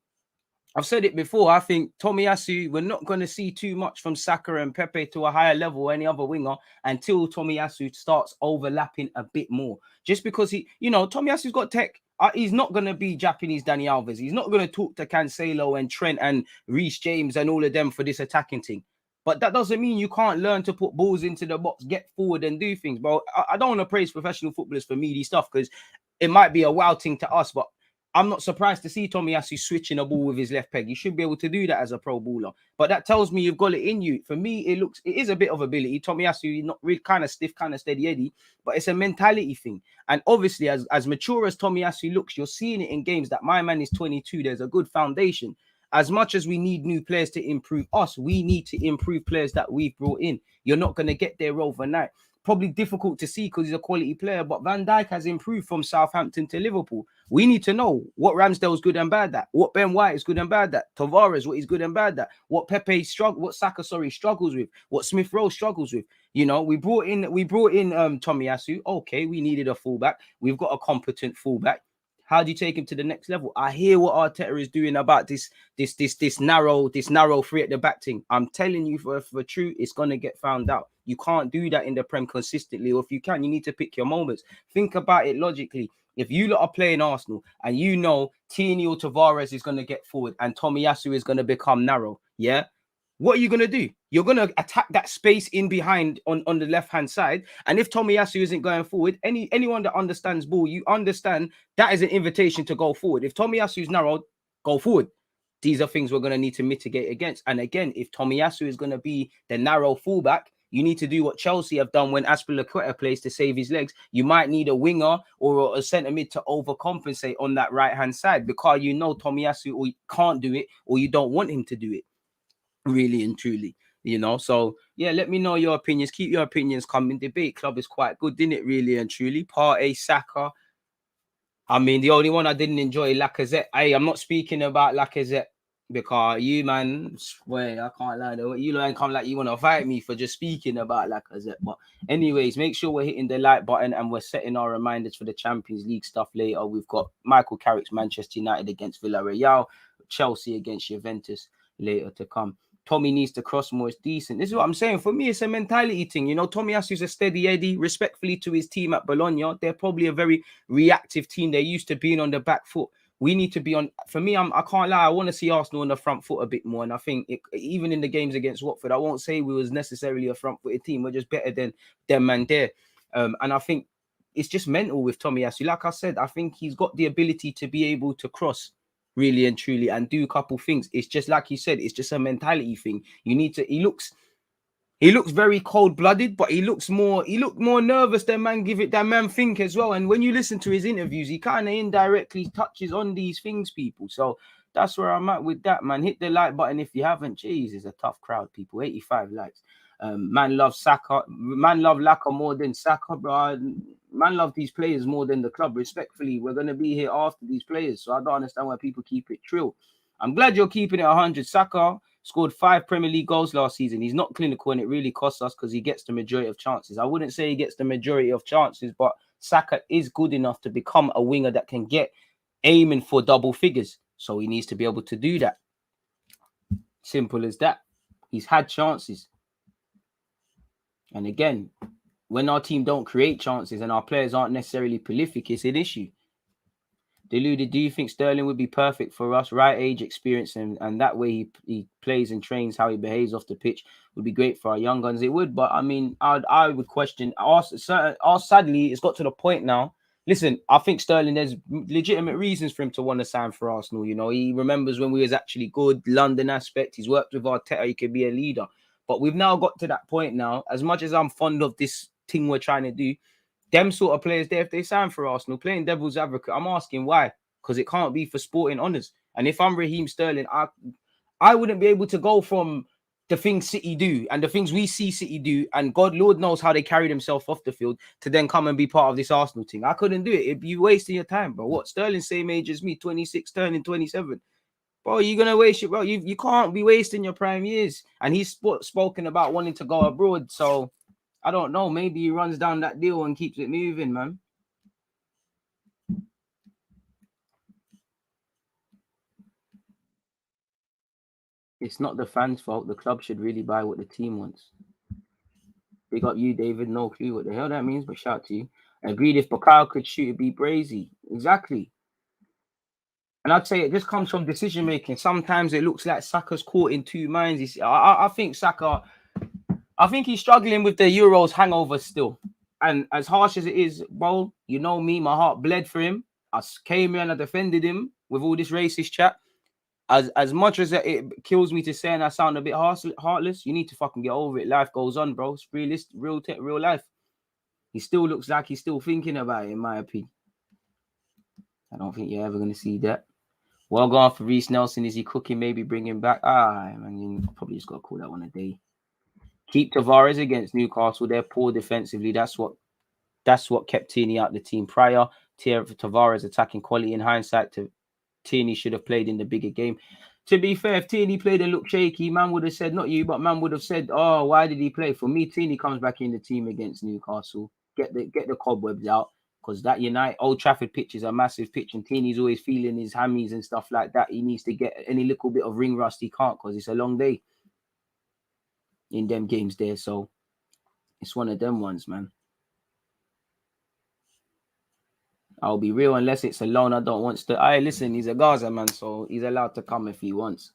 I've said it before, I think Tomiyasu, we're not going to see too much from Saka and Pepe to a higher level or any other winger until Tomiyasu starts overlapping a bit more. Just because Tomiyasu's got tech. He's not going to be Japanese Dani Alves. He's not going to talk to Cancelo and Trent and Reece James and all of them for this attacking thing. But that doesn't mean you can't learn to put balls into the box, get forward and do things. But I don't want to praise professional footballers for meaty stuff because it might be a wow thing to us, but I'm not surprised to see Tomiyasu switching a ball with his left peg. You should be able to do that as a pro baller. But that tells me you've got it in you. For me, it is a bit of ability. Tomiyasu, not really kind of stiff, kind of steady Eddie, but it's a mentality thing. And obviously, as mature as Tomiyasu looks, you're seeing it in games that my man is 22. There's a good foundation. As much as we need new players to improve us, we need to improve players that we've brought in. You're not going to get there overnight. Probably difficult to see because he's a quality player, but Van Dijk has improved from Southampton to Liverpool. We need to know what Ramsdale's good and bad at, what Ben White is good and bad at, Tavares, what he's good and bad at, what Saka struggles with, what Smith Rowe struggles with. You know, we brought in Tomiyasu. Okay, we needed a fullback. We've got a competent fullback. How do you take him to the next level? I hear what Arteta is doing about this narrow three at the back thing. I'm telling you for true, it's gonna get found out. You can't do that in the Prem consistently, or if you can, you need to pick your moments. Think about it logically. If you lot are playing Arsenal and you know Tierney or Tavares is gonna get forward and Tomiyasu is gonna become narrow, yeah. What are you going to do? You're going to attack that space in behind on the left-hand side. And if Tomiyasu isn't going forward, anyone that understands ball, you understand that is an invitation to go forward. If Tomiyasu is narrow, go forward. These are things we're going to need to mitigate against. And again, if Tomiyasu is going to be the narrow fullback, you need to do what Chelsea have done when Azpilicueta plays to save his legs. You might need a winger or a centre mid to overcompensate on that right-hand side because you know Tomiyasu can't do it or you don't want him to do it. Really and truly, you know. So yeah, let me know your opinions. Keep your opinions coming. Debate club is quite good, didn't it? Really and truly. Partey, Saka. I mean, the only one I didn't enjoy, Lacazette. Hey, I'm not speaking about Lacazette because you, man, swear I can't lie. Though. You don't come like you want to fight me for just speaking about Lacazette. But anyways, make sure we're hitting the like button and we're setting our reminders for the Champions League stuff later. We've got Michael Carrick's Manchester United against Villarreal, Chelsea against Juventus later to come. Tommy needs to cross more. It's decent. This is what I'm saying. For me, it's a mentality thing. You know, Tomiyasu's a steady Eddie. Respectfully to his team at Bologna, they're probably a very reactive team. They're used to being on the back foot. We need to be on. For me, I can't lie. I want to see Arsenal on the front foot a bit more. And I think even in the games against Watford, I won't say we was necessarily a front-footed team. We're just better than them man there. And I think it's just mental with Tomiyasu. Like I said, I think he's got the ability to be able to cross. Really and truly, and do a couple things. It's just like you said, it's just a mentality thing. You need to. He looks very cold-blooded, but he looked more nervous than man think as well. And when you listen to his interviews, he kind of indirectly touches on these things, people. So that's where I'm at with that, man. Hit the like button if you haven't. Jeez, it's a tough crowd, people. 85 likes. Man loves Saka. Man love Laka more than Saka, bro. Man love these players more than the club. Respectfully, we're going to be here after these players. So I don't understand why people keep it trill. I'm glad you're keeping it 100. Saka scored 5 Premier League goals last season. He's not clinical and it really costs us because he gets the majority of chances. I wouldn't say he gets the majority of chances, but Saka is good enough to become a winger that can get aiming for double figures. So he needs to be able to do that. Simple as that. He's had chances. And again, when our team don't create chances and our players aren't necessarily prolific, it's an issue. Deluded, do you think Sterling would be perfect for us? Right age, experience, and that way he plays and trains how he behaves off the pitch would be great for our young guns. It would, but I mean, I would question. Sadly, it's got to the point now. Listen, I think Sterling, there's legitimate reasons for him to want to sign for Arsenal. You know, he remembers when we was actually good, London aspect. He's worked with Arteta. He could be a leader. But we've now got to that point now. As much as I'm fond of this thing we're trying to do, them sort of players there, if they sign for Arsenal, playing devil's advocate, I'm asking why. Because it can't be for sporting honours. And if I'm Raheem Sterling, I wouldn't be able to go from the things City do and the things we see City do, and God, Lord knows how they carry themselves off the field, to then come and be part of this Arsenal team. I couldn't do it. It'd be wasting your time, bro. What? Sterling's same age as me, 26, turning 27. Bro, you're going to waste it, bro. You can't be wasting your prime years. And he's spoken about wanting to go abroad. So, I don't know. Maybe he runs down that deal and keeps it moving, man. It's not the fans' fault. The club should really buy what the team wants. Big up you, David. No clue what the hell that means, but shout to you. Agreed, if Bakao could shoot, it'd be brazy. Exactly. And I'd say it just comes from decision making. Sometimes it looks like Saka's caught in two minds. I think Saka, I think he's struggling with the Euros hangover still. And as harsh as it is, bro, you know me, my heart bled for him. I came here and I defended him with all this racist chat. As much as it kills me to say and I sound a bit heartless, you need to fucking get over it. Life goes on, bro. It's realistic, real life. He still looks like he's still thinking about it, in my opinion. I don't think you're ever going to see that. Well gone for Reece Nelson. Is he cooking? Maybe bring him back. Man, you probably just got to call that one a day. Keep Tavares against Newcastle. They're poor defensively. That's what kept Tierney out the team prior. Tavares attacking quality. In hindsight, Tierney should have played in the bigger game. To be fair, if Tierney played and looked shaky, man would have said, not you, but man would have said, oh, why did he play? For me, Tierney comes back in the team against Newcastle. Get the cobwebs out, because that Old Trafford pitch is a massive pitch, and Tierney's always feeling his hammies and stuff like that. He needs to get any little bit of ring rust. He can't, because it's a long day in them games there. So it's one of them ones, man. I'll be real, unless it's a loan, I don't want to. Listen, he's a Gaza man, so he's allowed to come if he wants.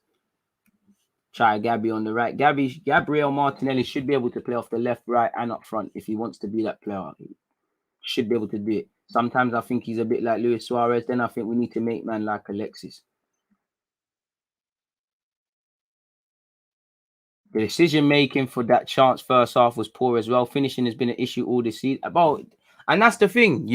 Try Gabby on the right. Gabriel Martinelli should be able to play off the left, right, and up front if he wants to be that player. He should be able to do it. Sometimes I think he's a bit like Luis Suarez. Then I think we need to make man like Alexis. The decision making for that chance first half was poor as well. Finishing has been an issue all this season. And that's the thing,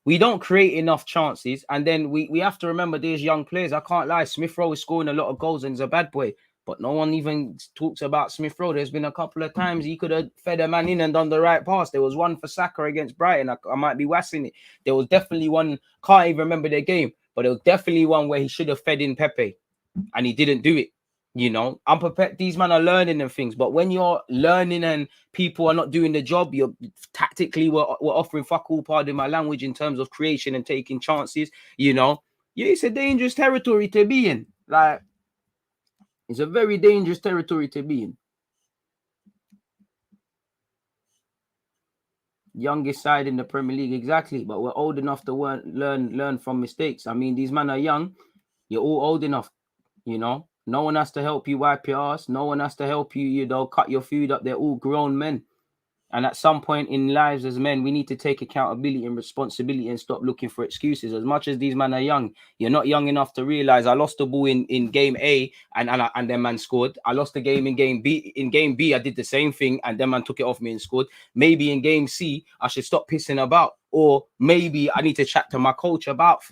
we don't create enough chances, and then we have to remember these young players. I can't lie, Smith Rowe is scoring a lot of goals and he's a bad boy, but no one even talks about Smith Rowe. There's been a couple of times he could have fed a man in and done the right pass. There was one for SAKA against Brighton. I might be wassing it. There was definitely one, can't even remember the game, but there was definitely one where he should have fed in Pepe and he didn't do it. I'm prepared. These men are learning and things, but when you're learning and people are not doing the job, you're tactically we're offering fuck all, pardon my language, in terms of creation and taking chances. It's a dangerous territory to be in. Like, it's a very dangerous territory to be in. Youngest side in the Premier League, exactly. But we're old enough to learn from mistakes. I mean, these men are young. You're all old enough, No one has to help you wipe your ass. No one has to help you, cut your food up. They're all grown men. And at some point in lives as men, we need to take accountability and responsibility and stop looking for excuses. As much as these men are young, you're not young enough to realize I lost the ball in game A and then man scored. I lost the game in game B. In game B, I did the same thing and then man took it off me and scored. Maybe in game C, I should stop pissing about. Or maybe I need to chat to my coach about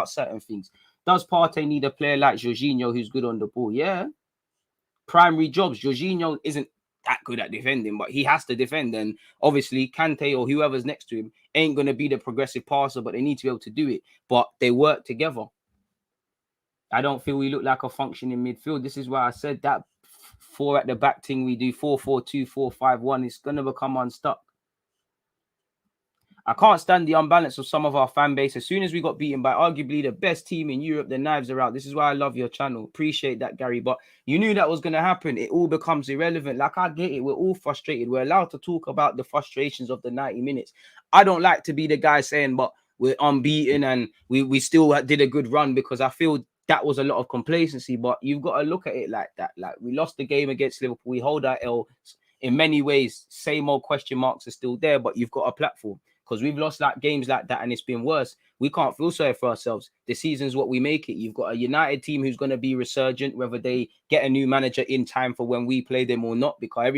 certain things. Does Partey need a player like Jorginho who's good on the ball? Yeah. Primary jobs. Jorginho isn't that good at defending, but he has to defend. And obviously, Kante or whoever's next to him ain't going to be the progressive passer, but they need to be able to do it. But they work together. I don't feel we look like a functioning midfield. This is why I said that 4 at the back thing we do, 4-4-2, 4-5-1, it's going to become unstuck. I can't stand the unbalance of some of our fan base. As soon as we got beaten by arguably the best team in Europe, the knives are out. This is why I love your channel. Appreciate that, Gary. But you knew that was going to happen. It all becomes irrelevant. Like, I get it. We're all frustrated. We're allowed to talk about the frustrations of the 90 minutes. I don't like to be the guy saying, but we're unbeaten and we still did a good run, because I feel that was a lot of complacency. But you've got to look at it like that. Like, we lost the game against Liverpool. We hold our L. In many ways, same old question marks are still there, but you've got a platform. Because we've lost games like that and it's been worse. We can't feel sorry for ourselves. The season's what we make it. You've got a United team who's going to be resurgent, whether they get a new manager in time for when we play them or not, because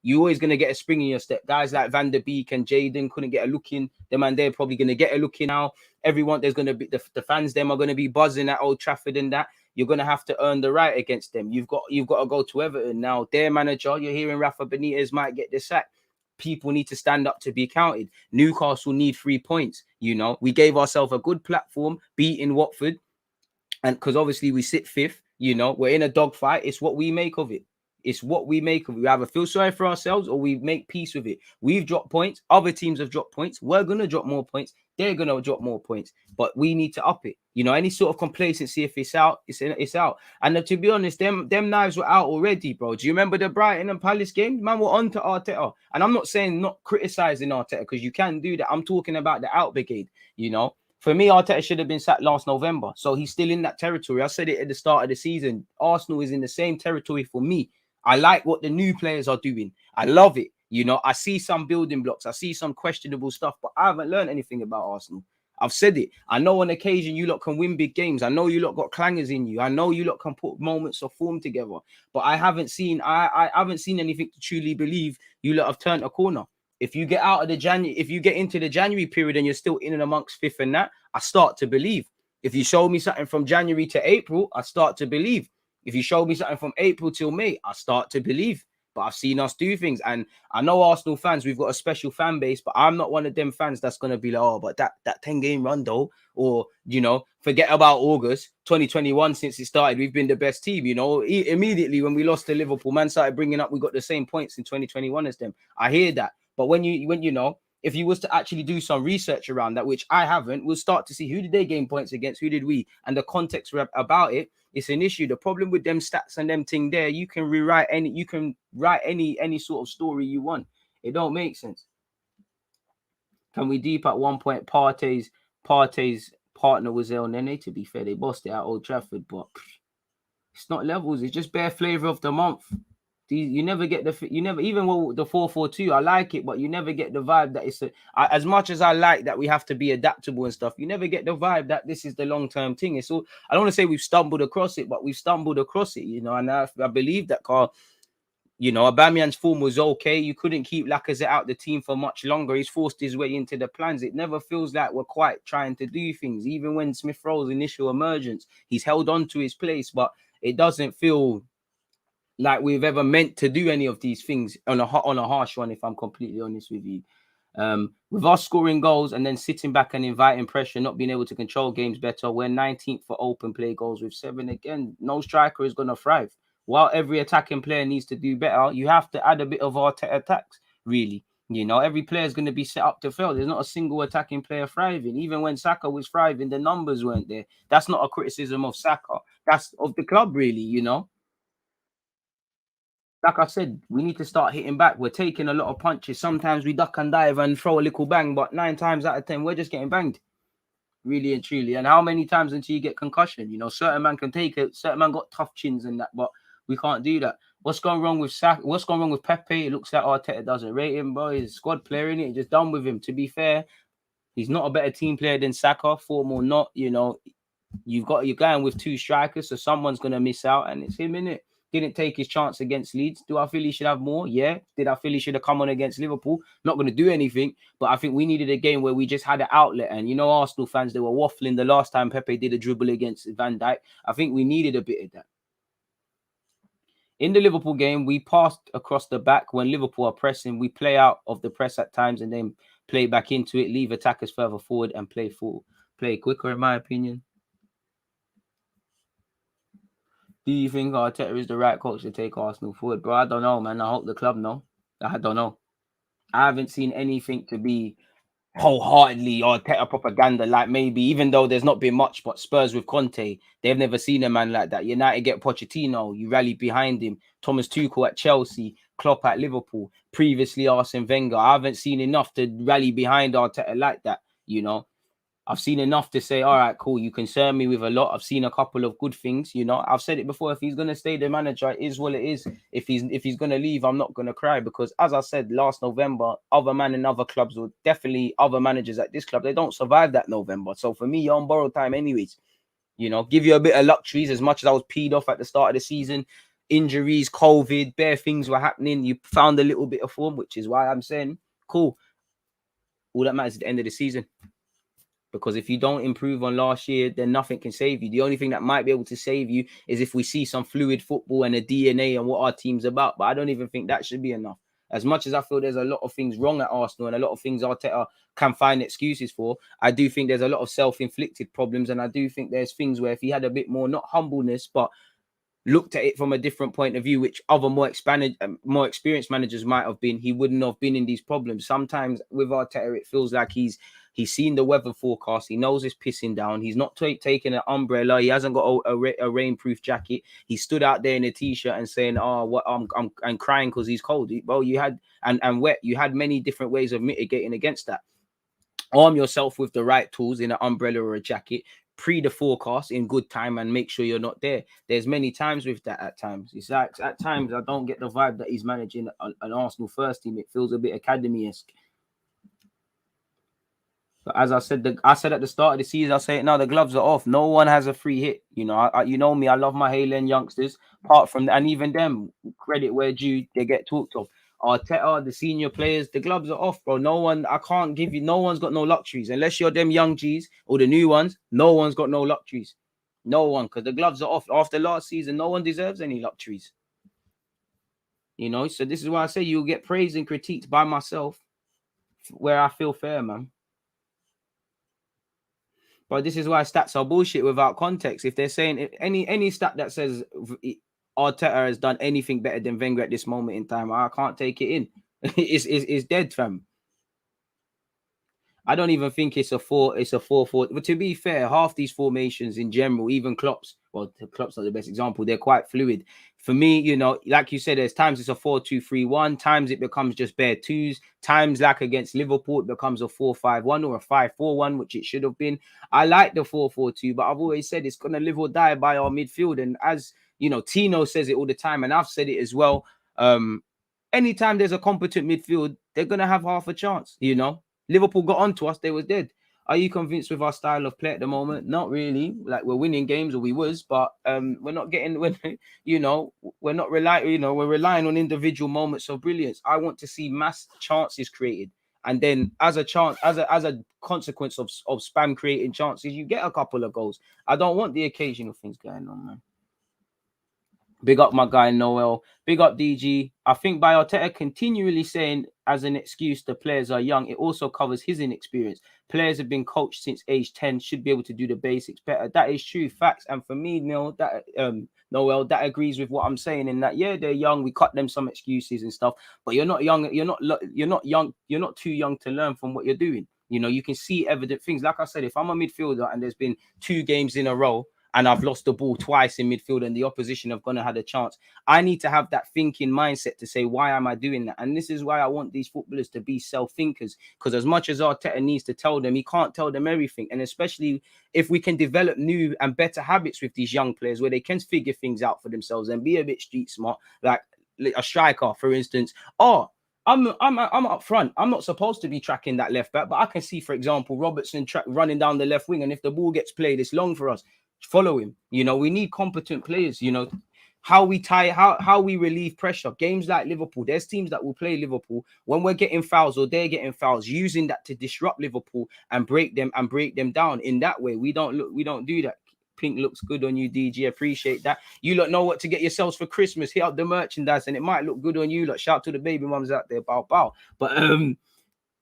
you're always going to get a spring in your step. Guys like Van der Beek and Jaden couldn't get a look in. They're probably going to get a look in now. There's going to be the fans, them are going to be buzzing at Old Trafford and that. You're going to have to earn the right against them. You've got to go to Everton now. Their manager, you're hearing Rafa Benitez might get the sack. People need to stand up to be counted. Newcastle need 3 points. We gave ourselves a good platform, beating Watford, and because obviously we sit 5th. We're in a dogfight. It's what we make of it. It's what we make of it. We either feel sorry for ourselves or we make peace with it. We've dropped points. Other teams have dropped points. We're going to drop more points. They're going to drop more points. But we need to up it. Any sort of complacency, if it's out, it's out. And to be honest, them knives were out already, bro. Do you remember the Brighton and Palace game? Man, we're on to Arteta. And I'm not saying not criticizing Arteta, because you can do that. I'm talking about the out brigade, For me, Arteta should have been sacked last November. So he's still in that territory. I said it at the start of the season. Arsenal is in the same territory for me. I like what the new players are doing. I love it. I see some building blocks. I see some questionable stuff, but I haven't learned anything about Arsenal. I've said it. I know on occasion you lot can win big games. I know you lot got clangers in you. I know you lot can put moments of form together. But I haven't seen anything to truly believe you lot have turned a corner. If you get out of the January, if you get into the January period and you're still in and amongst fifth and that, I start to believe. If you show me something from January to April, I start to believe. If you show me something from April till May, I start to believe. But I've seen us do things. And I know Arsenal fans, we've got a special fan base, but I'm not one of them fans that's going to be like, oh, but that 10-game run though, or, you know, forget about August 2021. Since it started, we've been the best team. You know, immediately when we lost to Liverpool, man started bringing up we got the same points in 2021 as them. I hear that. But when you know, if you was to actually do some research around that, which I haven't, we'll start to see who did they gain points against, who did we, and the context about it. It's an issue. The problem with them stats and them thing there, you can write any sort of story you want. It don't make sense. Can we deep at one point Partey's partner was El Nene? To be fair, they bossed it at Old Trafford, but it's not levels. It's just bare flavor of the month. You never get even with the 4-4-2. I like it, but you never get the vibe that it's as much as I like that we have to be adaptable and stuff. You never get the vibe that this is the long-term thing. It's all, I don't want to say we've stumbled across it, but we've stumbled across it, you know. And I believe that, Carl. You know, Aubameyang's form was okay. You couldn't keep Lacazette out the team for much longer. He's forced his way into the plans. It never feels like we're quite trying to do things. Even when Smith Rowe's initial emergence, he's held on to his place, but it doesn't feel like we've ever meant to do any of these things on a harsh one, if I'm completely honest with you. With us scoring goals and then sitting back and inviting pressure, not being able to control games better, we're 19th for open play goals with 7. Again, no striker is going to thrive. While every attacking player needs to do better, you have to add a bit of ARTETA attacks, really. You know, every player is going to be set up to fail. There's not a single attacking player thriving. Even when SAKA was thriving, the numbers weren't there. That's not a criticism of SAKA. That's of the club, really, you know. Like I said, we need to start hitting back. We're taking a lot of punches. Sometimes we duck and dive and throw a little bang, but 9 times out of 10, we're just getting banged. Really and truly. And how many times until you get concussion? You know, certain man can take it. Certain man got tough chins and that, but we can't do that. What's gone wrong with What's gone wrong with Pepe? It looks like Arteta doesn't rate him, bro. He's a squad player, in it. Just done with him. To be fair, he's not a better team player than Saka, form or not. You know, you're going with 2 strikers, so someone's gonna miss out, and it's him, innit? Didn't take his chance against Leeds. Do I feel he should have more? Yeah. Did I feel he should have come on against Liverpool? Not going to do anything, but I think we needed a game where we just had an outlet. And you know, Arsenal fans, they were waffling the last time Pepe did a dribble against Van Dijk. I think we needed a bit of that. In the Liverpool game, we passed across the back when Liverpool are pressing. We play out of the press at times and then play back into it, leave attackers further forward and play quicker, in my opinion. Do you think Arteta is the right coach to take Arsenal forward? Bro, I don't know, man. I hope the club know. I don't know. I haven't seen anything to be wholeheartedly Arteta propaganda, like maybe, even though there's not been much, but Spurs with Conte, they've never seen a man like that. United get Pochettino, you rally behind him. Thomas Tuchel at Chelsea, Klopp at Liverpool, previously Arsene Wenger. I haven't seen enough to rally behind Arteta like that, you know. I've seen enough to say, all right, cool, you concern me with a lot. I've seen a couple of good things, you know. I've said it before, if he's going to stay the manager, it is what it is. If he's going to leave, I'm not going to cry, because as I said last November, other man in other clubs, or definitely other managers at this club, they don't survive that November. So for me, you're on borrowed time anyways. You know, give you a bit of luxuries. As much as I was peed off at the start of the season, injuries, COVID, bare things were happening. You found a little bit of form, which is why I'm saying, cool. All that matters at the end of the season. Because if you don't improve on last year, then nothing can save you. The only thing that might be able to save you is if we see some fluid football and a DNA and what our team's about. But I don't even think that should be enough. As much as I feel there's a lot of things wrong at Arsenal and a lot of things Arteta can find excuses for, I do think there's a lot of self-inflicted problems. And I do think there's things where if he had a bit more, not humbleness, but looked at it from a different point of view, which other more experienced managers might have been, he wouldn't have been in these problems. Sometimes with Arteta, it feels like he's seen the weather forecast. He knows it's pissing down. He's not taking an umbrella. He hasn't got a rainproof jacket. He stood out there in a t-shirt and saying, "Oh, what I'm crying because he's cold." Well, you had and wet. You had many different ways of mitigating against that. Arm yourself with the right tools in an umbrella or a jacket. Pre the forecast in good time and make sure you're not there. There's many times with that. At times, it's like at times I don't get the vibe that he's managing an Arsenal first team. It feels a bit academy-esque. But as I said, I said at the start of the season, I say it now, the gloves are off. No one has a free hit. You know, you know me, I love my Highland youngsters. Apart from that, and even them, credit where due, they get talked of. Arteta, the senior players, the gloves are off, bro. No one, I can't give you, no one's got no luxuries. Unless you're them young G's or the new ones, no one's got no luxuries. No one, because the gloves are off. After last season, no one deserves any luxuries. You know, so this is why I say you'll get praised and critiqued by myself where I feel fair, man. But this is why stats are bullshit without context. If they're saying any stat that says Arteta has done anything better than Wenger at this moment in time, I can't take it in. It's dead, fam. I don't even think it's a 4-4. But to be fair, half these formations in general, even Klopp's, well, Klopp's not the best example. They're quite fluid. For me, you know, like you said, there's times it's a 4-2-3-1. Times it becomes just bare twos. Times like against Liverpool, it becomes a 4-5-1 or a 5-4-1, which it should have been. I like the 4-4-2, but I've always said it's gonna live or die by our midfield. And as you know, Tino says it all the time, and I've said it as well. Anytime there's a competent midfield, they're gonna have half a chance, you know. Liverpool got onto us, they was dead. Are you convinced with our style of play at the moment? Not really. Like we're winning games, or we was, but we're not getting when you know, we're not relying, you know, we're relying on individual moments of brilliance. I want to see mass chances created. And then as a consequence of spam creating chances, you get a couple of goals. I don't want the occasional things going on, man. Big up my guy Noel. Big up DG. I think by Arteta continually saying as an excuse the players are young, it also covers his inexperience. Players have been coached since age 10, should be able to do the basics better. That is true, facts. And for me, Noel, that agrees with what I'm saying. In that, yeah, they're young. We cut them some excuses and stuff, but you're not young. You're not young. You're not too young to learn from what you're doing. You know, you can see evident things. Like I said, if I'm a midfielder and there's been 2 games in a row and I've lost the ball twice in midfield and the opposition have gone and had a chance, I need to have that thinking mindset to say, why am I doing that? And this is why I want these footballers to be self-thinkers, because as much as Arteta needs to tell them, he can't tell them everything. And especially if we can develop new and better habits with these young players where they can figure things out for themselves and be a bit street smart, like a striker, for instance. I'm up front. I'm not supposed to be tracking that left back, but I can see, for example, Robertson running down the left wing, and if the ball gets played, it's long for us. Follow him. You know, we need competent players. You know, how we relieve pressure. Games like Liverpool, there's teams that will play Liverpool when we're getting fouls or they're getting fouls, using that to disrupt Liverpool and break them down. In that way, we don't do that. Pink looks good on you, DG. Appreciate that. You lot know what to get yourselves for Christmas. Hit up the merchandise, and it might look good on you. Like, shout out to the baby mums out there, bow bow. But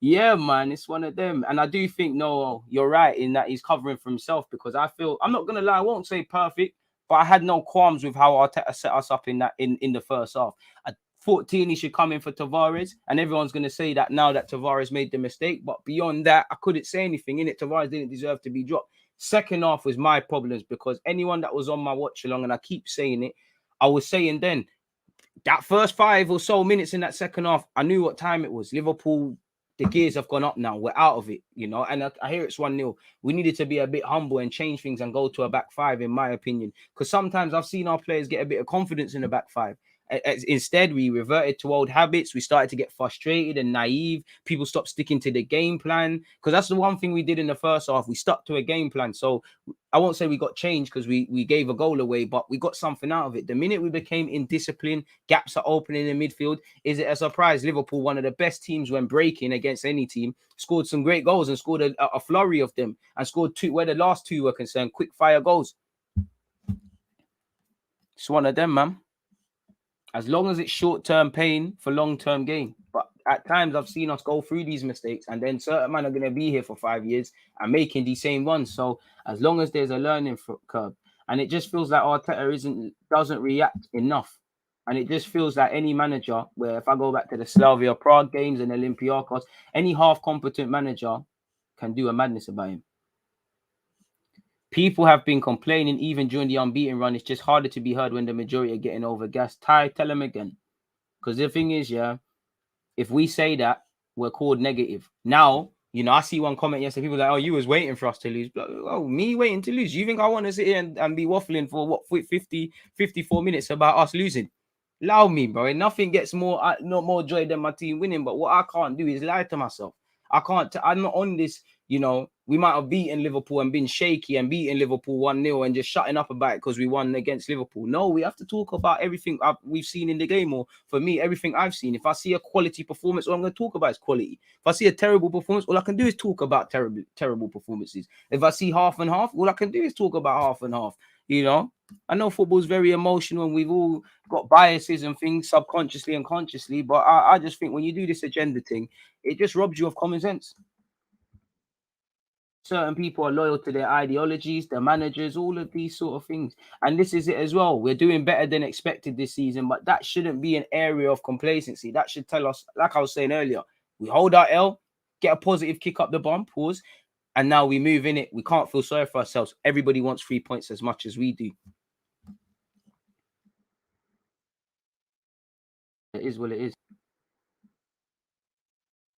yeah, man, it's one of them. And I do think, no, you're right in that he's covering for himself, because I feel, I'm not gonna lie, I won't say perfect, but I had no qualms with how Arteta set us up in the first half. At 14, he should come in for Tavares, and everyone's gonna say that now that Tavares made the mistake. But beyond that, I couldn't say anything in it. Tavares didn't deserve to be dropped. Second half was my problems, because anyone that was on my watch along, and I keep saying it, I was saying then that first 5 or so minutes in that second half, I knew what time it was. Liverpool, the gears have gone up now. We're out of it, you know. And I hear it's 1-0. We needed to be a bit humble and change things and go to a back 5, in my opinion. Because sometimes I've seen our players get a bit of confidence in the back 5. Instead, we reverted to old habits. We started to get frustrated and naive. People stopped sticking to the game plan, because that's the one thing we did in the first half. We stuck to a game plan. So I won't say we got changed because we gave a goal away, but we got something out of it. The minute we became indisciplined, gaps are opening in midfield. Is it a surprise? Liverpool, one of the best teams when breaking against any team, scored some great goals and scored a flurry of them, and scored 2 where the last 2 were concerned, quick fire goals. It's one of them, man. As long as it's short-term pain for long-term gain. But at times I've seen us go through these mistakes, and then certain men are going to be here for 5 years and making these same ones. So as long as there's a learning curve, and it just feels like Arteta doesn't react enough. And it just feels like any manager, where if I go back to the Slavia Prague games and Olympiacos, any half-competent manager can do a madness about him. People have been complaining even during the unbeaten run. It's just harder to be heard when the majority are getting over gas. Ty, tell them again. Because the thing is, yeah, if we say that, we're called negative. Now, you know, I see one comment yesterday, people like, oh, you was waiting for us to lose. But, oh, me waiting to lose? You think I want to sit here and be waffling for, what, 54 minutes about us losing? Allow me, bro. Nothing gets not more joy than my team winning. But what I can't do is lie to myself. I'm not on this, You know, we might have beaten Liverpool and been shaky and beaten Liverpool 1-0 and just shutting up about it because we won against Liverpool. No, we have to talk about everything we've seen in the game, or for me, everything I've seen. If I see a quality performance, all I'm going to talk about is quality. If I see a terrible performance, all I can do is talk about terrible performances. If I see half and half, all I can do is talk about half and half. You know, I know football is very emotional and we've all got biases and things subconsciously and consciously, but I just think when you do this agenda thing, it just robs you of common sense. Certain people are loyal to their ideologies, their managers, all of these sort of things. And this is it as well. We're doing better than expected this season, but that shouldn't be an area of complacency. That should tell us, like I was saying earlier, we hold our L, get a positive kick up the bum, pause, and now we move in it. We can't feel sorry for ourselves. Everybody wants 3 points as much as we do. It is what it is.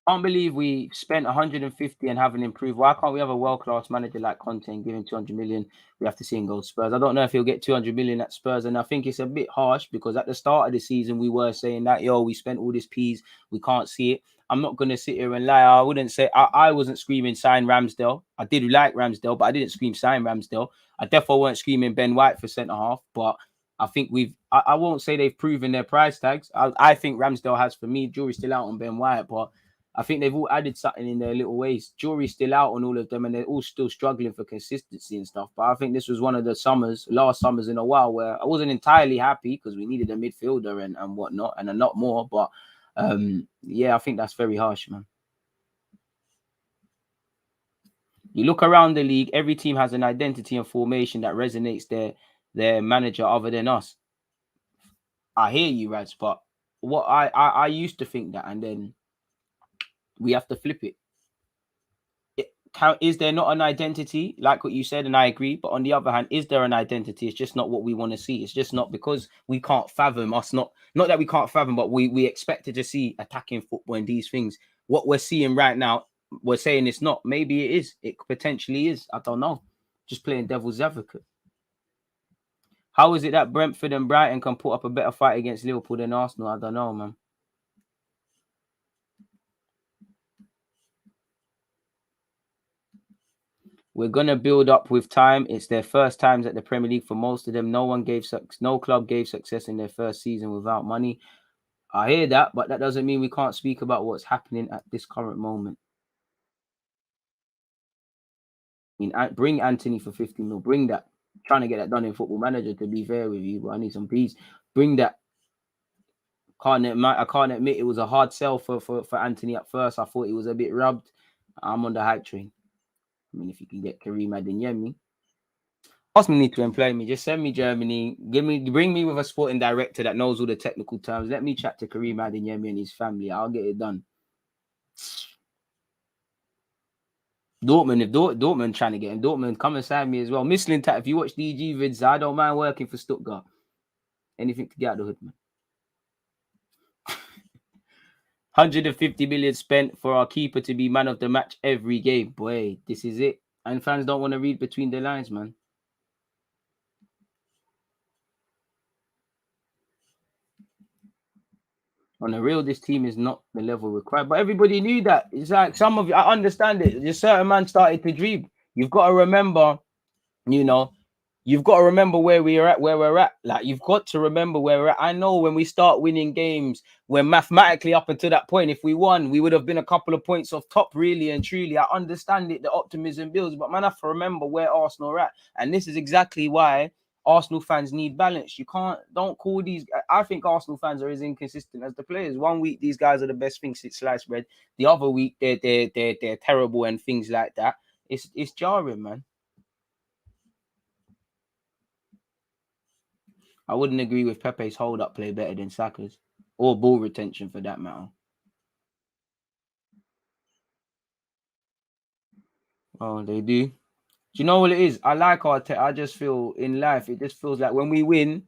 Can't believe we spent 150 and haven't improved. Why can't we have a world-class manager like Conte and give him 200 million? We have to see him go to Spurs. I don't know if he'll get 200 million at Spurs, and I think it's a bit harsh because at the start of the season we were saying that, yo, we spent all this peas, we can't see it. I'm not going to sit here and lie. I wouldn't say I wasn't screaming sign Ramsdale. I did like Ramsdale, but I didn't scream sign Ramsdale. I definitely weren't screaming Ben White for centre half, but I think I won't say they've proven their price tags. I think Ramsdale has, for me, jury's still out on Ben White, but I think they've all added something in their little ways. Jury's still out on all of them, and they're all still struggling for consistency and stuff. But I think this was one of the last summers in a while, where I wasn't entirely happy because we needed a midfielder and whatnot, and a lot more. But yeah, I think that's very harsh, man. You look around the league, every team has an identity and formation that resonates their manager other than us. I hear you, Raz, but what I used to think that, and then we have to flip it. Is there not an identity, like what you said, and I agree, but on the other hand, is there an identity? It's just not what we want to see. It's just not, because we can't fathom us, not that we can't fathom, but we expected to see attacking football and these things. What we're seeing right now, we're saying it's not. Maybe it is. It potentially is. I don't know. Just playing devil's advocate. How is it that Brentford and Brighton can put up a better fight against Liverpool than Arsenal? I don't know, man. We're gonna build up with time. It's their first times at the Premier League for most of them. No club gave success in their first season without money. I hear that, but that doesn't mean we can't speak about what's happening at this current moment. I mean, bring Anthony for 50 mil. Bring that. I'm trying to get that done in Football Manager, to be fair with you, but I need some peace. Bring that. I can't admit it was a hard sell for Anthony at first. I thought he was a bit rubbed. I'm on the hype train. I mean, if you can get Karim Adeyemi, Arsenal need to employ me. Just send me Germany. Bring me with a sporting director that knows all the technical terms. Let me chat to Karim Adeyemi and his family. I'll get it done. Dortmund, if Dortmund trying to get him, Dortmund, come and sign me as well. Mislintat, if you watch DG vids, I don't mind working for Stuttgart. Anything to get out of the hood, man. 150 million spent for our keeper to be man of the match every game. Boy, this is it. And fans don't want to read between the lines, man. On the real, this team is not the level required. But everybody knew that. It's like some of you, I understand it. Just certain man started to dream. You've got to remember, you've got to remember where we're at. Like, you've got to remember where we're at. I know when we start winning games, we're mathematically up until that point. If we won, we would have been a couple of points off top, really and truly. I understand it, the optimism builds, but man, I have to remember where Arsenal are at. And this is exactly why Arsenal fans need balance. Don't call these. I think Arsenal fans are as inconsistent as the players. One week these guys are the best thing since sliced bread. The other week they're terrible and things like that. It's jarring, man. I wouldn't agree with Pepe's hold-up play better than Saka's, or ball retention for that matter. Oh, they do. Do you know what it is? I like Arteta. I just feel in life, it just feels like when we win,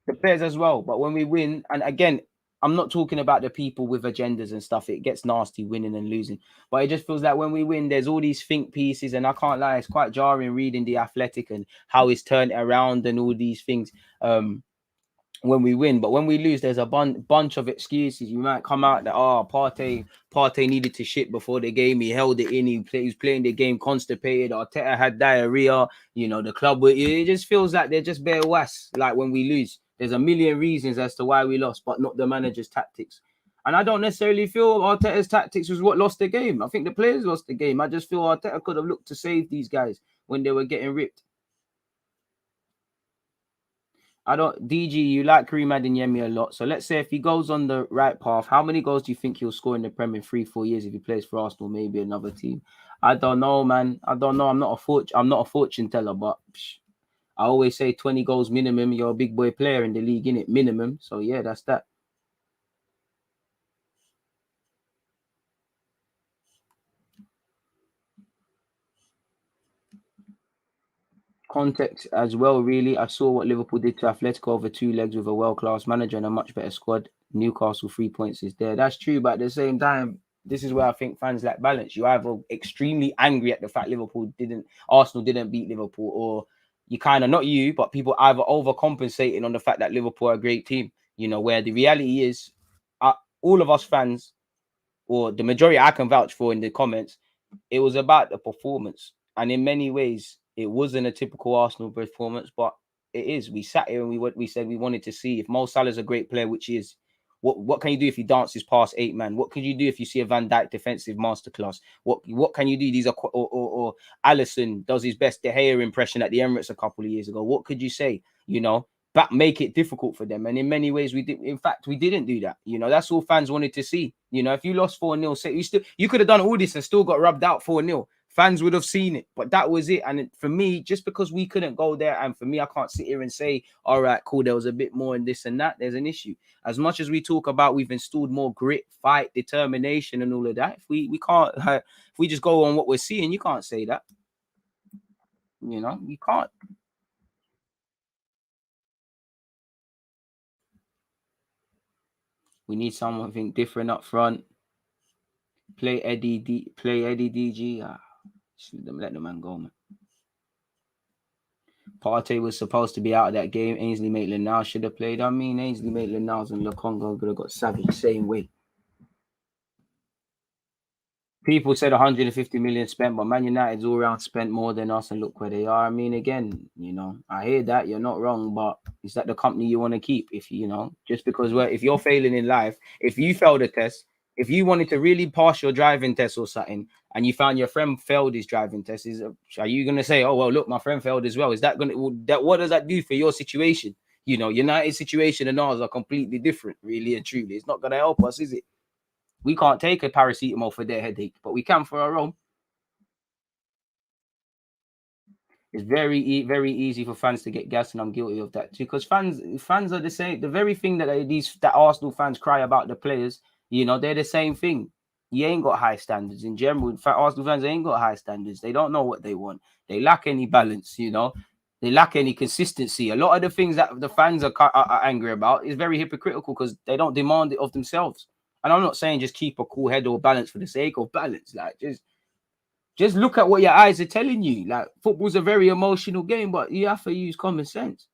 the players as well, but when we win, and again, I'm not talking about the people with agendas and stuff. It gets nasty winning and losing, but it just feels like when we win, there's all these think pieces, and I can't lie, it's quite jarring reading The Athletic and how he's turned it around and all these things. when we win. But when we lose, there's a bunch of excuses. You might come out that Partey needed to shit before the game. He held it in. He was playing the game constipated. Arteta had diarrhea. You know, the club. It just feels like they're just bare was. Like when we lose, there's a million reasons as to why we lost, but not the manager's tactics. And I don't necessarily feel Arteta's tactics was what lost the game. I think the players lost the game. I just feel Arteta could have looked to save these guys when they were getting ripped. DG, you like Kareem Adeyemi a lot. So let's say if he goes on the right path, how many goals do you think he'll score in the Prem in 3-4 years if he plays for Arsenal, maybe another team? I don't know, man. I don't know. I'm not a fortune teller, but I always say 20 goals minimum. You're a big boy player in the league, innit? Minimum. So yeah, that's that. Context as well, really. I saw what Liverpool did to Atletico over 2 legs with a world-class manager and a much better squad. Newcastle 3 points is there. That's true, but at the same time, this is where I think fans lack balance. You're either extremely angry at the fact Arsenal didn't beat Liverpool, or you kind of, not you, but people either overcompensating on the fact that Liverpool are a great team. You know, where the reality is, all of us fans, or the majority I can vouch for in the comments, it was about the performance. And in many ways, it wasn't a typical Arsenal performance, but it is. We sat here and we said we wanted to see if Mo Salah's a great player, which is. What can you do if he dances past 8 man? What can you do if you see a Van Dijk defensive masterclass? What can you do? These are or Alisson does his best De Gea impression at the Emirates a couple of years ago. What could you say? You know, make it difficult for them. And in many ways, we did. In fact, we didn't do that. You know, that's all fans wanted to see. You know, if you lost 4-0, say you could have done all this and still got rubbed out 4-0. Fans would have seen it, but that was it. And for me, just because we couldn't go there, and for me, I can't sit here and say, all right, cool, there was a bit more in this and that. There's an issue. As much as we talk about we've installed more grit, fight, determination, and all of that, if we can't, if we just go on what we're seeing, you can't say that. You know, you can't. We need something different up front. Play Eddie DG. Let the man go, man. Partey was supposed to be out of that game. Ainsley Maitland-Niles should have played. I mean, Ainsley Maitland-Niles and Lokonga could have got savaged the same way. People said 150 million spent, but Man United's all round spent more than us, and look where they are. I mean, again, you know, I hear that you're not wrong, but is that the company you want to keep? If you know, just because if you're failing in life, if you failed a test, if you wanted to really pass your driving test or something, and you found your friend failed his driving test, are you going to say, oh well, look, my friend failed as well? Is that what does that do for your situation? You know, United's situation and ours are completely different, really and truly. It's not going to help us, is it? We can't take a paracetamol for their headache, but we can for our own. It's very easy for fans to get gas, and I'm guilty of that too. Because fans are the same. The very thing that Arsenal fans cry about the players, you know, they're the same thing. You ain't got high standards in general. In fact, Arsenal fans ain't got high standards. They don't know what they want. They lack any balance, you know. They lack any consistency. A lot of the things that the fans are angry about is very hypocritical because they don't demand it of themselves. And I'm not saying just keep a cool head or balance for the sake of balance. Like just look at what your eyes are telling you. Like football's a very emotional game, but you have to use common sense.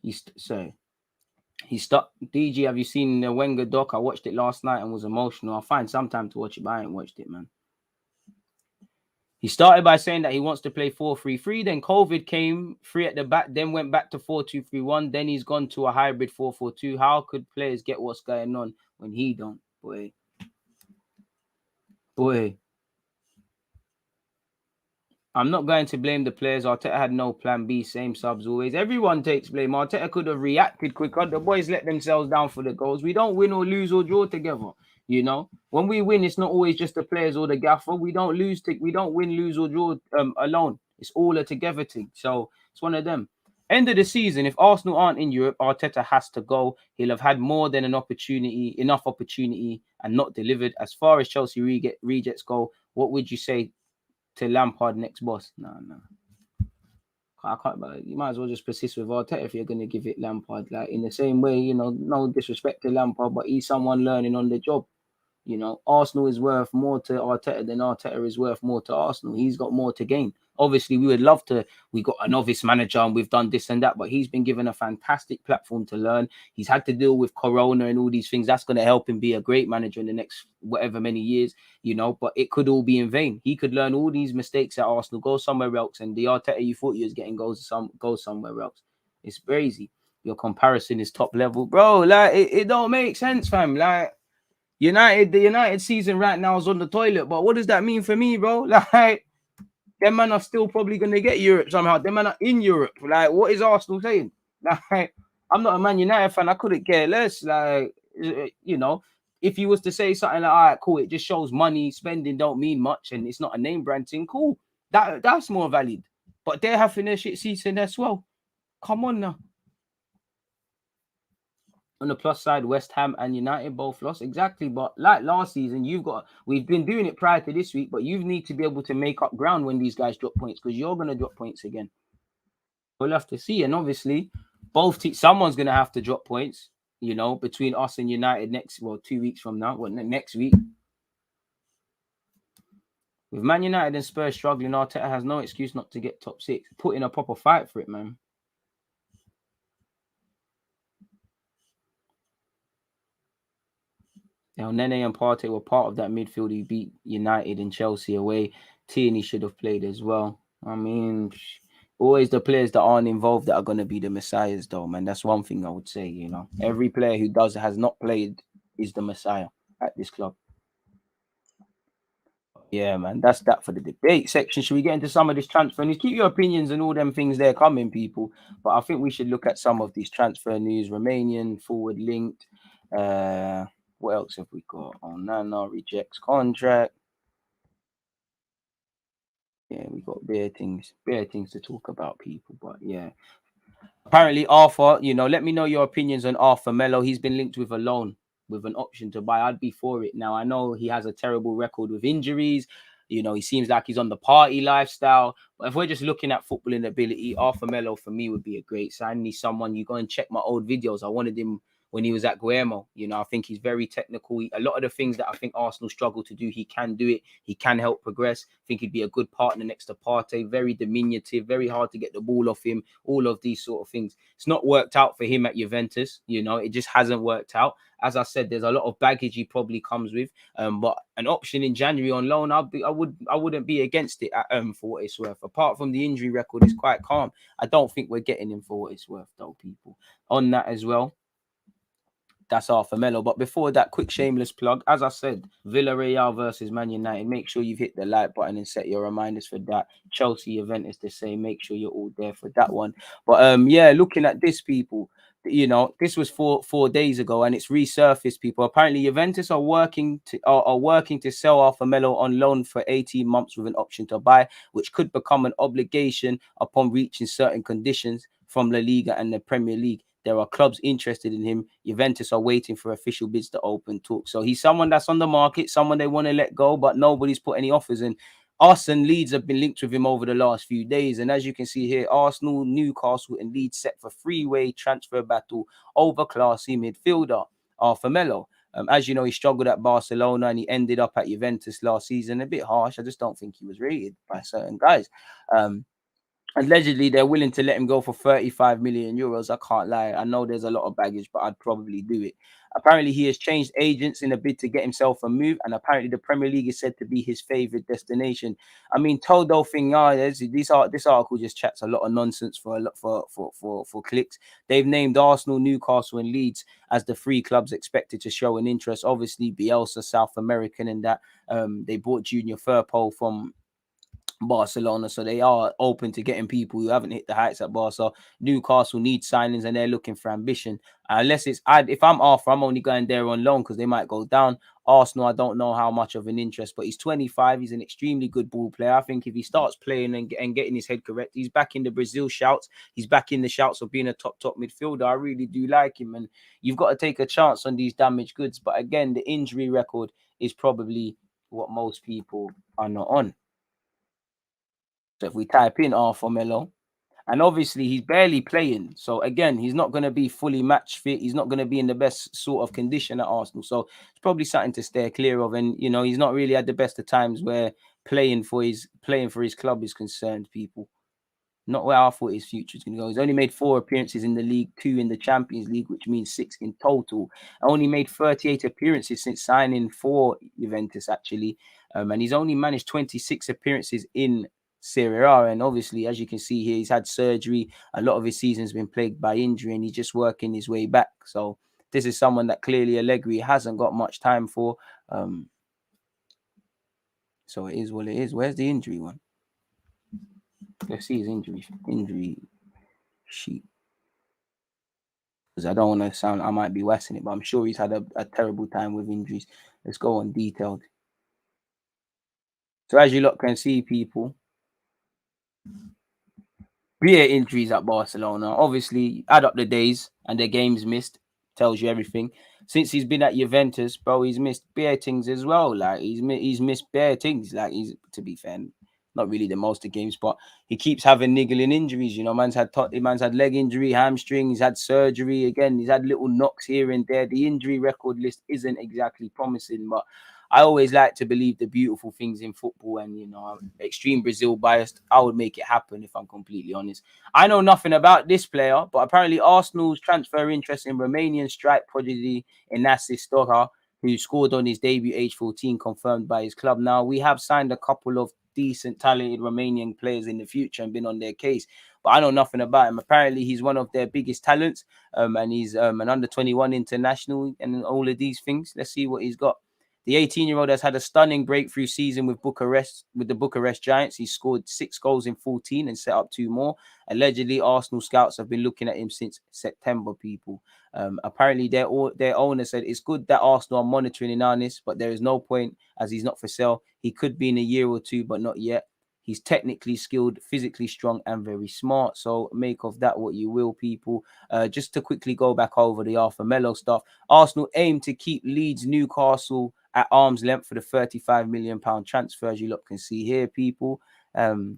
He stuck. DG, have you seen the Wenger doc? I watched it last night and was emotional. I'll find some time to watch it, but I ain't watched it, man. He started by saying that he wants to play 4-3-3. Then COVID came, 3 at the back, then went back to 4-2-3-1. Then he's gone to a hybrid 4-4-2. How could players get what's going on when he don't? Boy. I'm not going to blame the players. Arteta had no plan B, same subs always. Everyone takes blame. Arteta could have reacted quicker. The boys let themselves down for the goals. We don't win or lose or draw together. You know, when we win, it's not always just the players or the gaffer. We don't win, lose or draw alone. It's all a together thing. So it's one of them. End of the season, if Arsenal aren't in Europe, Arteta has to go. He'll have had more than enough opportunity, and not delivered. As far as Chelsea rejects go, what would you say to Lampard next boss? No. I can't. But you might as well just persist with Arteta if you're going to give it Lampard. Like in the same way, you know, no disrespect to Lampard, but he's someone learning on the job. You know, Arsenal is worth more to Arteta than Arteta is worth more to Arsenal. He's got more to gain. Obviously, we would love to. We got a novice manager and we've done this and that, but he's been given a fantastic platform to learn. He's had to deal with Corona and all these things. That's going to help him be a great manager in the next whatever many years, you know. But it could all be in vain. He could learn all these mistakes at Arsenal, go somewhere else, and the Arteta you thought you was getting goals somewhere else. It's crazy. Your comparison is top level, bro. Like it don't make sense, fam. Like the United season right now is on the toilet, but what does that mean for me, bro? Like, them man are still probably gonna get Europe somehow. Them man are in Europe. Like, what is Arsenal saying? Like, I'm not a Man United fan. I couldn't care less. Like, you know, if you was to say something like, all right, cool, it just shows money spending don't mean much, and it's not a name brand thing. Cool, that's more valid. But they're having their shit season as well. Come on now. On the plus side, West Ham and United both lost. Exactly. But like last season, we've been doing it prior to this week, but you need to be able to make up ground when these guys drop points, because you're going to drop points again. We'll have to see. And obviously, someone's going to have to drop points, you know, between us and United 2 weeks from now. Well, next week. With Man United and Spurs struggling, Arteta has no excuse not to get top 6. Put in a proper fight for it, man. Nene and Partey were part of that midfield who beat United and Chelsea away. Tierney should have played as well. I mean, always the players that aren't involved that are going to be the messiahs, though, man. That's one thing I would say, you know. Every player who has not played is the messiah at this club. Yeah, man, that's that for the debate section. Should we get into some of this transfer news? Keep your opinions and all them things there coming, people. But I think we should look at some of these transfer news. Romanian forward linked. What else have we got? Onana rejects contract. Yeah, we got bare things to talk about, people. But yeah, apparently Arthur, you know, let me know your opinions on Arthur Melo. He's been linked with a loan with an option to buy. I'd be for it. Now I know he has a terrible record with injuries. You know, he seems like he's on the party lifestyle. But if we're just looking at footballing ability, Arthur Melo for me would be a great sign. He's someone, you go and check my old videos. I wanted him when he was at Guillermo. You know, I think he's very technical. A lot of the things that I think Arsenal struggle to do, he can do it. He can help progress. I think he'd be a good partner next to Partey. Very diminutive, very hard to get the ball off him. All of these sort of things. It's not worked out for him at Juventus. You know, it just hasn't worked out. As I said, there's a lot of baggage he probably comes with. But an option in January on loan, I wouldn't be against it for what it's worth. Apart from the injury record, it's quite calm. I don't think we're getting him for what it's worth, though, people. On that as well. That's Arthur Melo. But before that, quick shameless plug. As I said, Villarreal versus Man United. Make sure you've hit the like button and set your reminders for that. Chelsea Juventus the same. Make sure you're all there for that one. But yeah, looking at this, people, you know, this was 4 days ago and it's resurfaced, people. Apparently, Juventus are working to sell Arthur Melo on loan for 18 months with an option to buy, which could become an obligation upon reaching certain conditions from La Liga and the Premier League. There are clubs interested in him. Juventus are waiting for official bids to open talk. So he's someone that's on the market, someone they want to let go, but nobody's put any offers in. Us and Leeds have been linked with him over the last few days. And as you can see here, Arsenal, Newcastle, and Leeds set for three-way transfer battle over classy midfielder Arthur Melo. As you know, he struggled at Barcelona and he ended up at Juventus last season. A bit harsh. I just don't think he was rated by certain guys. Allegedly, they're willing to let him go for 35 million euros. I can't lie. I know there's a lot of baggage, but I'd probably do it. Apparently, he has changed agents in a bid to get himself a move, and apparently, the Premier League is said to be his favorite destination. I mean, Todo thing, this article just chats a lot of nonsense for clicks. They've named Arsenal, Newcastle, and Leeds as the three clubs expected to show an interest. Obviously, Bielsa, South American, and that they bought Junior Firpo from Barcelona, so they are open to getting people who haven't hit the heights at Barca. Newcastle needs signings and they're looking for ambition. If I'm Arthur, I'm only going there on loan because they might go down. Arsenal, I don't know how much of an interest, but he's 25. He's an extremely good ball player. I think if he starts playing and getting his head correct, he's back in the Brazil shouts. He's back in the shouts of being a top midfielder. I really do like him, and you've got to take a chance on these damaged goods. But again, the injury record is probably what most people are not on. So if we type in Arthur Melo, And obviously, he's barely playing. So again, he's not going to be fully match fit. He's not going to be in the best sort of condition at Arsenal. So it's probably something to steer clear of. And you know, he's not really at the best of times where playing for his club is concerned. People, not where I thought his future is going to go. He's only made 4 appearances in the league, 2 in the Champions League, which means 6 in total. Only made 38 appearances since signing for Juventus, actually. And he's only managed 26 appearances in Serie A. And obviously, as you can see here, he's had surgery. A lot of his season's been plagued by injury, and he's just working his way back. So this is someone that clearly Allegri hasn't got much time for. So it is what it is. Where's the injury one? Let's see his injury sheet. Because I don't want to sound, I might be wasting it, but I'm sure he's had a terrible time with injuries. Let's go on detailed. So as you lot can see, people, beer injuries at Barcelona. Obviously, add up the days and the games missed, tells you everything. Since he's been at Juventus, bro, he's missed bare things as well. Like he's missed bare things. Like he's, to be fair, not really the most of games, but he keeps having niggling injuries. You know, man's had leg injury, hamstring. He's had surgery again. He's had little knocks here and there. The injury record list isn't exactly promising, but I always like to believe the beautiful things in football, and you know, I'm extreme Brazil biased. I would make it happen if I'm completely honest. I know nothing about this player, but apparently Arsenal's transfer interest in Romanian strike prodigy Inasis Stoha, who scored on his debut age 14, confirmed by his club. Now, we have signed a couple of decent, talented Romanian players in the future and been on their case, but I know nothing about him. Apparently, he's one of their biggest talents, and he's an under-21 international and all of these things. Let's see what he's got. The 18-year-old has had a stunning breakthrough season with the Bucharest Giants. He scored 6 goals in 14 and set up 2 more. Allegedly, Arsenal scouts have been looking at him since September, people. Apparently, their owner said it's good that Arsenal are monitoring Inanis, but there is no point as he's not for sale. He could be in a year or 2, but not yet. He's technically skilled, physically strong, and very smart. So make of that what you will, people. Just to quickly go back over the Arthur Melo stuff. Arsenal aim to keep Leeds Newcastle at arm's length for the £35 million transfer, as you lot can see here, people. So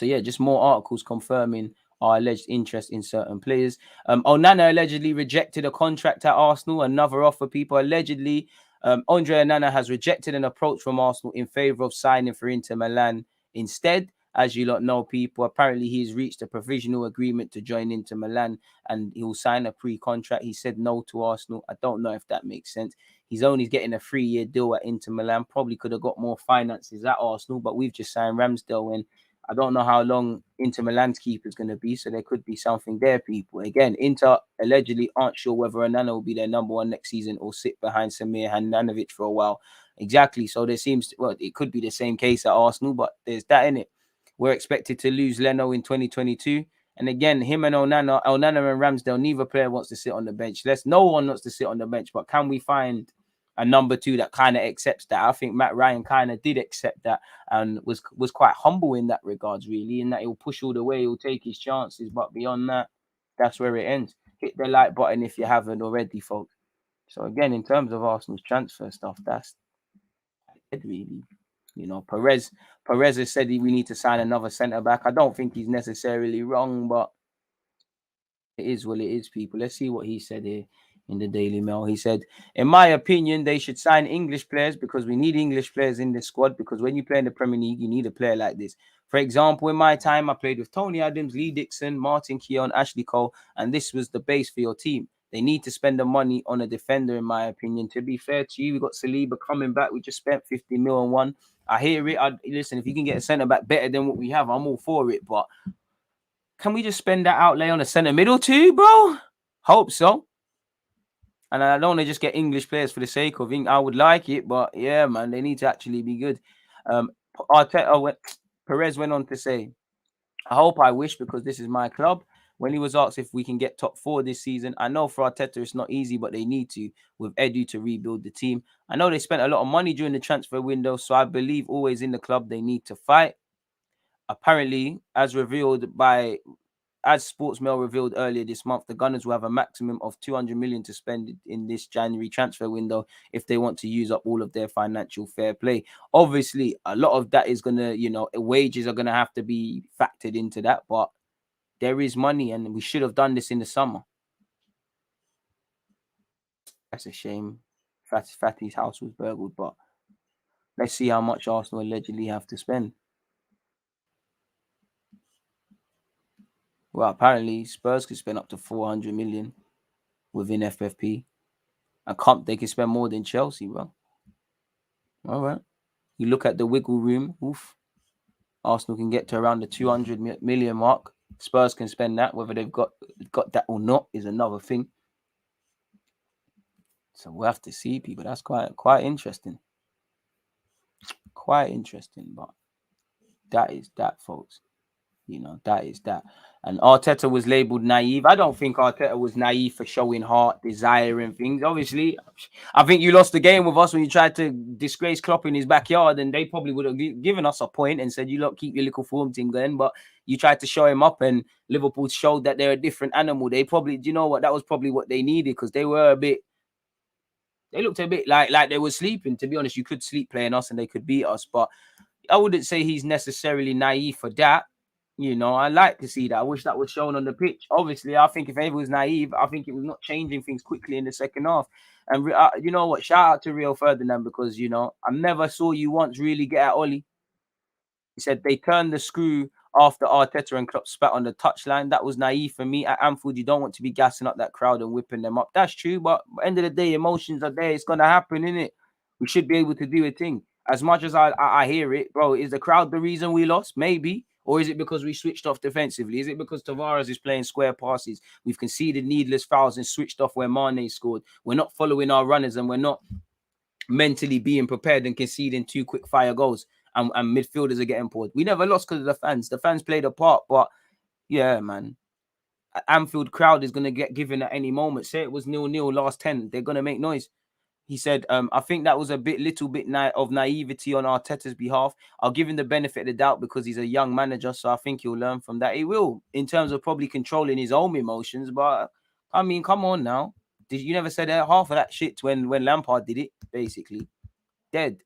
yeah, just more articles confirming our alleged interest in certain players. Onana allegedly rejected a contract at Arsenal. Another offer, people. Allegedly, Andre Onana has rejected an approach from Arsenal in favour of signing for Inter Milan instead. As you lot know, people, apparently he's reached a provisional agreement to join Inter Milan and he will sign a pre-contract. He said no to Arsenal. I don't know if that makes sense. He's only getting a 3-year deal at Inter Milan. Probably could have got more finances at Arsenal, but we've just signed Ramsdale, and I don't know how long Inter Milan's keeper is going to be, so there could be something there, people. Again, Inter allegedly aren't sure whether Onana will be their number 1 next season or sit behind Samir Handanovic for a while. Exactly. So there seems, well, it could be the same case at Arsenal, but there's that in it. We're expected to lose Leno in 2022. And again, him and Onana and Ramsdale, neither player wants to sit on the bench. No one wants to sit on the bench, but can we find a number 2 that kind of accepts that? I think Matt Ryan kind of did accept that and was quite humble in that regards, really, in that he'll push all the way, he'll take his chances, but beyond that, that's where it ends. Hit the like button if you haven't already, folks. So again, in terms of Arsenal's transfer stuff, that's it, really. You know, Perez has said we need to sign another centre back. I don't think he's necessarily wrong, but it is what it is, people. Let's see what he said here in the Daily Mail. He said, in my opinion, they should sign English players because we need English players in the squad, because when you play in the Premier League, you need a player like this. For example, in my time, I played with Tony Adams, Lee Dixon, Martin Keown, Ashley Cole, and this was the base for your team. They need to spend the money on a defender, in my opinion. To be fair to you, we got Saliba coming back. We just spent 50 mil on one. I hear it. Listen, if you can get a centre back better than what we have, I'm all for it. But can we just spend that outlay on a centre middle too, bro? Hope so. And I don't want to just get English players for the sake of it. I would like it, but yeah, man, they need to actually be good. Perez went on to say, I wish, because this is my club. When he was asked if we can get top 4 this season, I know for Arteta it's not easy, but they need to, with Edu, to rebuild the team. I know they spent a lot of money during the transfer window, so I believe always in the club they need to fight. Apparently, as Sportsmail revealed earlier this month, the Gunners will have a maximum of 200 million to spend in this January transfer window if they want to use up all of their financial fair play. Obviously, a lot of that is going to, wages are going to have to be factored into that, but there is money, and we should have done this in the summer. That's a shame. Fatty's house was burgled, but let's see how much Arsenal allegedly have to spend. Well, apparently Spurs could spend up to 400 million within FFP. And they can spend more than Chelsea, bro. All right. You look at the wiggle room. Oof. Arsenal can get to around the 200 million mark. Spurs can spend that. Whether they've got that or not is another thing. So we'll have to see, people. That's quite interesting. Quite interesting, but that is that, folks. You know, that is that. And Arteta was labelled naive. I don't think Arteta was naive for showing heart, desire, and things. Obviously, I think you lost the game with us when you tried to disgrace Klopp in his backyard, and they probably would have given us a point and said, you lot keep your little form thing going. But you tried to show him up, and Liverpool showed that they're a different animal. They probably, do you know what? That was probably what they needed, because they looked a bit like they were sleeping. To be honest, you could sleep playing us and they could beat us. But I wouldn't say he's necessarily naive for that. You know, I like to see that. I wish that was shown on the pitch. Obviously, I think if Ava was naive, I think it was not changing things quickly in the second half. And you know what? Shout out to Rio Ferdinand, because, you know, I never saw you once really get at Oli. He said they turned the screw after Arteta and Klopp spat on the touchline. That was naive for me. At Anfield, you don't want to be gassing up that crowd and whipping them up. That's true, but at the end of the day, emotions are there. It's going to happen, innit? We should be able to do a thing. As much as I hear it, bro, is the crowd the reason we lost? Maybe. Or is it because we switched off defensively? Is it because Tavares is playing square passes? We've conceded needless fouls and switched off where Mane scored. We're not following our runners, and we're not mentally being prepared and conceding 2 quick fire goals. And midfielders are getting poured. We never lost because of the fans. The fans played a part, but yeah, man. Anfield crowd is going to get given at any moment. Say it was 0-0 last 10. They're going to make noise. He said, I think that was a little bit of naivety on Arteta's behalf. I'll give him the benefit of the doubt because he's a young manager, so I think he'll learn from that. He will, in terms of probably controlling his own emotions. But, I mean, come on now. You never said half of that shit when Lampard did it, basically. Dead.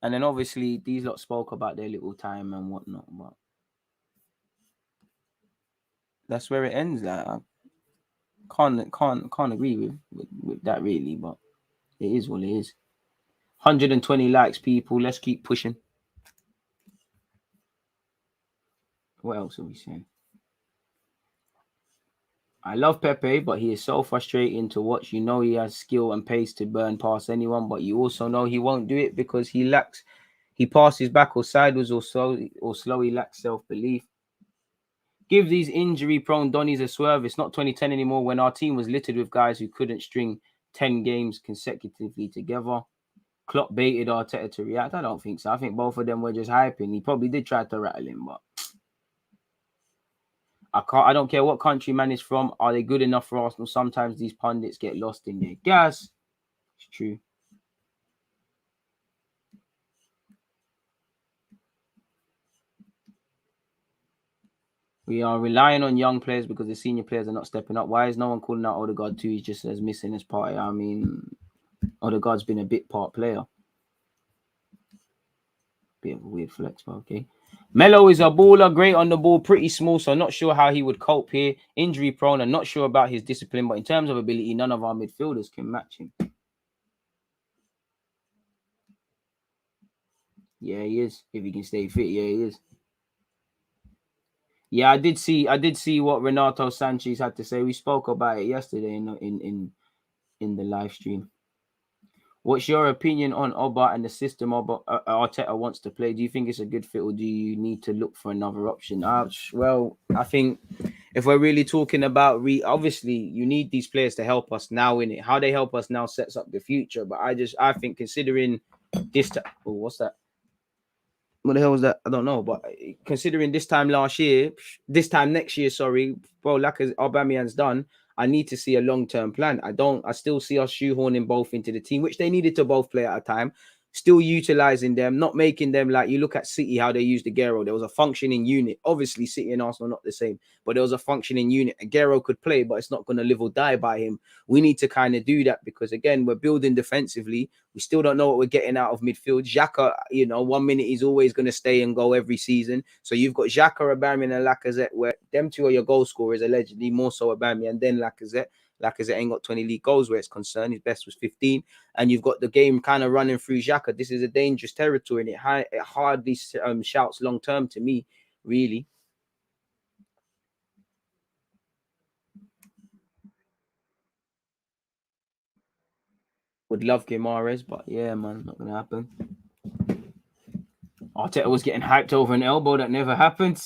And then obviously these lot spoke about their little time and whatnot, but that's where it ends. Like, I can't agree with that really, but it is what it is. 120 likes, people. Let's keep pushing. What else are we saying? I love Pepe, but he is so frustrating to watch. You know he has skill and pace to burn past anyone, but you also know he won't do it because he passes back or sideways or slow. He lacks self-belief. Give these injury-prone Donnies a swerve. It's not 2010 anymore when our team was littered with guys who couldn't string 10 games consecutively together. Klopp baited Arteta to react. I don't think so. I think both of them were just hyping. He probably did try to rattle him, but I don't care what country man is from. Are they good enough for Arsenal? Sometimes these pundits get lost in their gas. It's true. We are relying on young players because the senior players are not stepping up. Why is no one calling out Odegaard too? He's just as missing as Partey. I mean, Odegaard's been a bit part player. Bit of a weird flex, but okay. Melo is a baller, great on the ball, pretty small, so not sure how he would cope here. Injury prone and not sure about his discipline, but in terms of ability, none of our midfielders can match him. Yeah, he is. If he can stay fit, yeah, he is. Yeah, I did see what Renato Sanchez had to say. We spoke about it yesterday in the live stream. What's your opinion on Oba and the system Arteta wants to play? Do you think it's a good fit, or do you need to look for another option? Well, I think if we're really talking about obviously you need these players to help us now in it. How they help us now sets up the future. But I think considering this time, what's that? What the hell was that? I don't know. But considering this time next year, sorry, bro, like as Aubameyang's done, I need to see a long-term plan. I still see us shoehorning both into the team, which they needed to both play at a time. still utilizing them, not making them like you look at City, how they used Aguero. There was a functioning unit. Obviously, City and Arsenal are not the same, but there was a functioning unit. Aguero could play, but it's not going to live or die by him. We need to kind of do that because, again, we're building defensively. We still don't know what we're getting out of midfield. Xhaka, 1 minute he's always going to stay and go every season. So you've got Xhaka, Aubameyang, and Lacazette, where them two are your goal scorers, allegedly, more so Aubameyang and then Lacazette. Lacazette ain't got 20 league goals where it's concerned. His best was 15. And you've got the game kind of running through Xhaka. This is a dangerous territory, and it hardly shouts long term to me, really. Would love Guimaraes, but yeah, man, not gonna happen. Arteta was getting hyped over an elbow that never happened.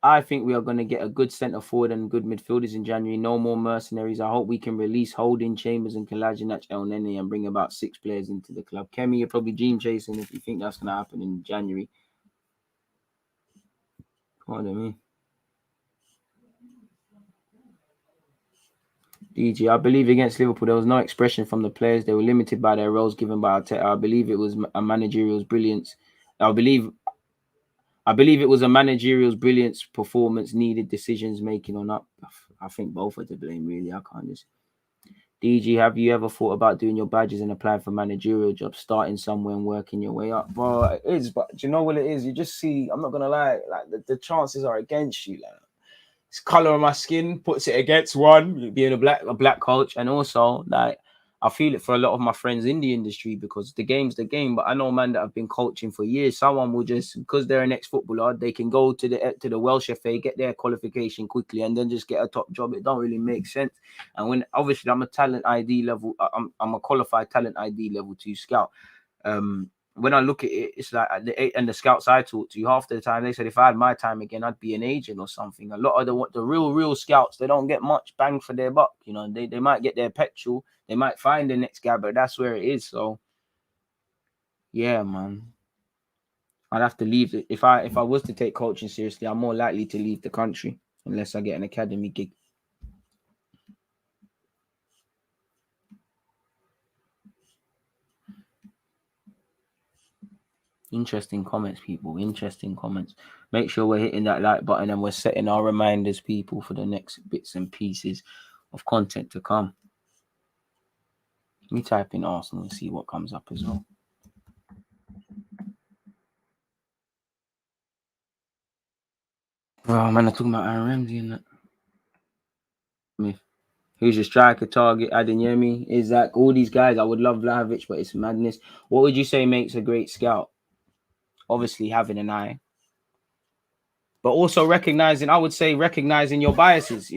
I think we are going to get a good centre forward and good midfielders in January. No more mercenaries. I hope we can release Holding, Chambers, and Kolasinac, El Nene and bring about 6 players into the club. Kemi, you're probably dream chasing if you think that's going to happen in January. Pardon me. DG, I believe against Liverpool, there was no expression from the players. They were limited by their roles given by Arteta. I believe it was a managerial's brilliance. I believe it was a managerial's brilliance, performance, needed decisions making or not. I think both are to blame, really. I can't just. DG, have you ever thought about doing your badges and applying for managerial jobs, starting somewhere and working your way up? Well, it is, but do you know what it is? You just see, I'm not going to lie, like the chances are against you. Like, it's color of my skin puts it against one, being a black coach. And also, like, I feel it for a lot of my friends in the industry because the game's the game. But I know, man, that have been coaching for years. Someone will just, because they're an ex-footballer, they can go to the Welsh FA, get their qualification quickly, and then just get a top job. It don't really make sense. And when obviously I'm a talent ID level, I'm a qualified talent ID level 2 scout. When I look at it, it's like the scouts I talk to, half the time they said if I had my time again, I'd be an agent or something. A lot of the real scouts, they don't get much bang for their buck. They might get their petrol, they might find the next guy, but that's where it is. So yeah, man, I'd have to leave it. If I was to take coaching seriously, I'm more likely to leave the country unless I get an academy gig. Interesting comments, people. Interesting comments. Make sure we're hitting that like button and we're setting our reminders, people, for the next bits and pieces of content to come. Let me type in Arsenal and see what comes up as well. Oh man, I'm talking about Aaron Ramsey and that. Who's your striker target? Adeyemi, Isaac, all these guys. I would love Vlahovic, but it's madness. What would you say makes a great scout? Obviously, having an eye, but also recognizing your biases,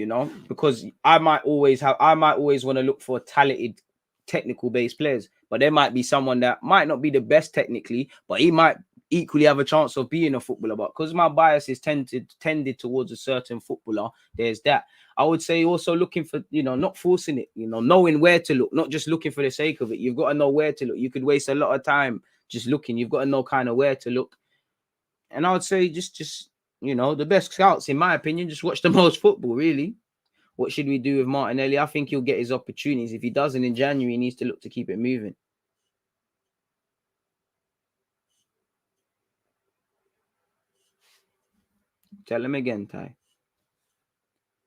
because I might always want to look for talented technical based players, but there might be someone that might not be the best technically, but he might equally have a chance of being a footballer. But because my bias is tended towards a certain footballer, there's that. I would say also looking for, not forcing it, knowing where to look, not just looking for the sake of it. You've got to know where to look. You could waste a lot of time just looking. You've got to know kind of where to look. And I would say just the best scouts, in my opinion, just watch the most football, really. What should we do with Martinelli? I think he'll get his opportunities. If he doesn't in January, he needs to look to keep it moving. Tell him again, Ty.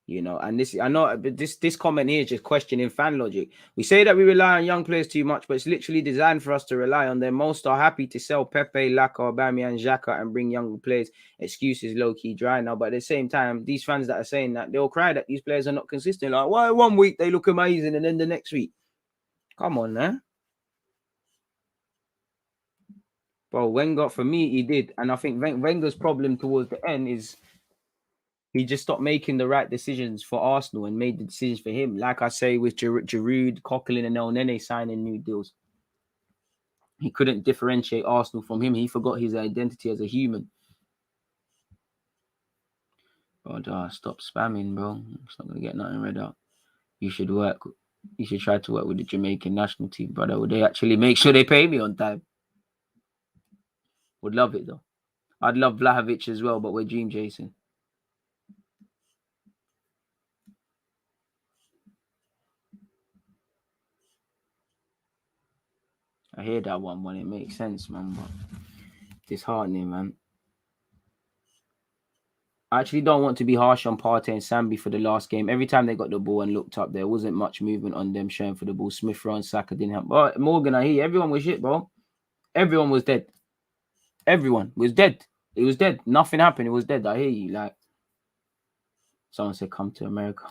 And this comment here is just questioning fan logic. We say that we rely on young players too much, but it's literally designed for us to rely on them. Most are happy to sell Pepe, Laka, Aubameyang, Xhaka, and bring young players. Excuses low-key dry now, but at the same time, these fans that are saying that, they'll cry that these players are not consistent. Like, why 1 week they look amazing and then the next week? Come on, man. Bro, Wenger, for me, he did. And I think Wenger's problem towards the end is he just stopped making the right decisions for Arsenal and made the decisions for him. Like I say, with Giroud, Coquelin, and El Nene signing new deals, he couldn't differentiate Arsenal from him. He forgot his identity as a human. Bro, stop spamming, bro. It's not going to get nothing read out. You should try to work with the Jamaican national team, brother. Would they actually make sure they pay me on time? Would love it, though. I'd love Vlahovic as well, but we're dream chasing. I hear that one when it makes sense, man. But disheartening, man. I actually don't want to be harsh on Partey and Sambi for the last game. Every time they got the ball and looked up, there wasn't much movement on them showing for the ball. Smith Rowe and Saka didn't help. But Morgan, I hear you. Everyone was shit, bro. Everyone was dead. Everyone was dead. It was dead. Nothing happened. It was dead. I hear you. Like, someone said, come to America.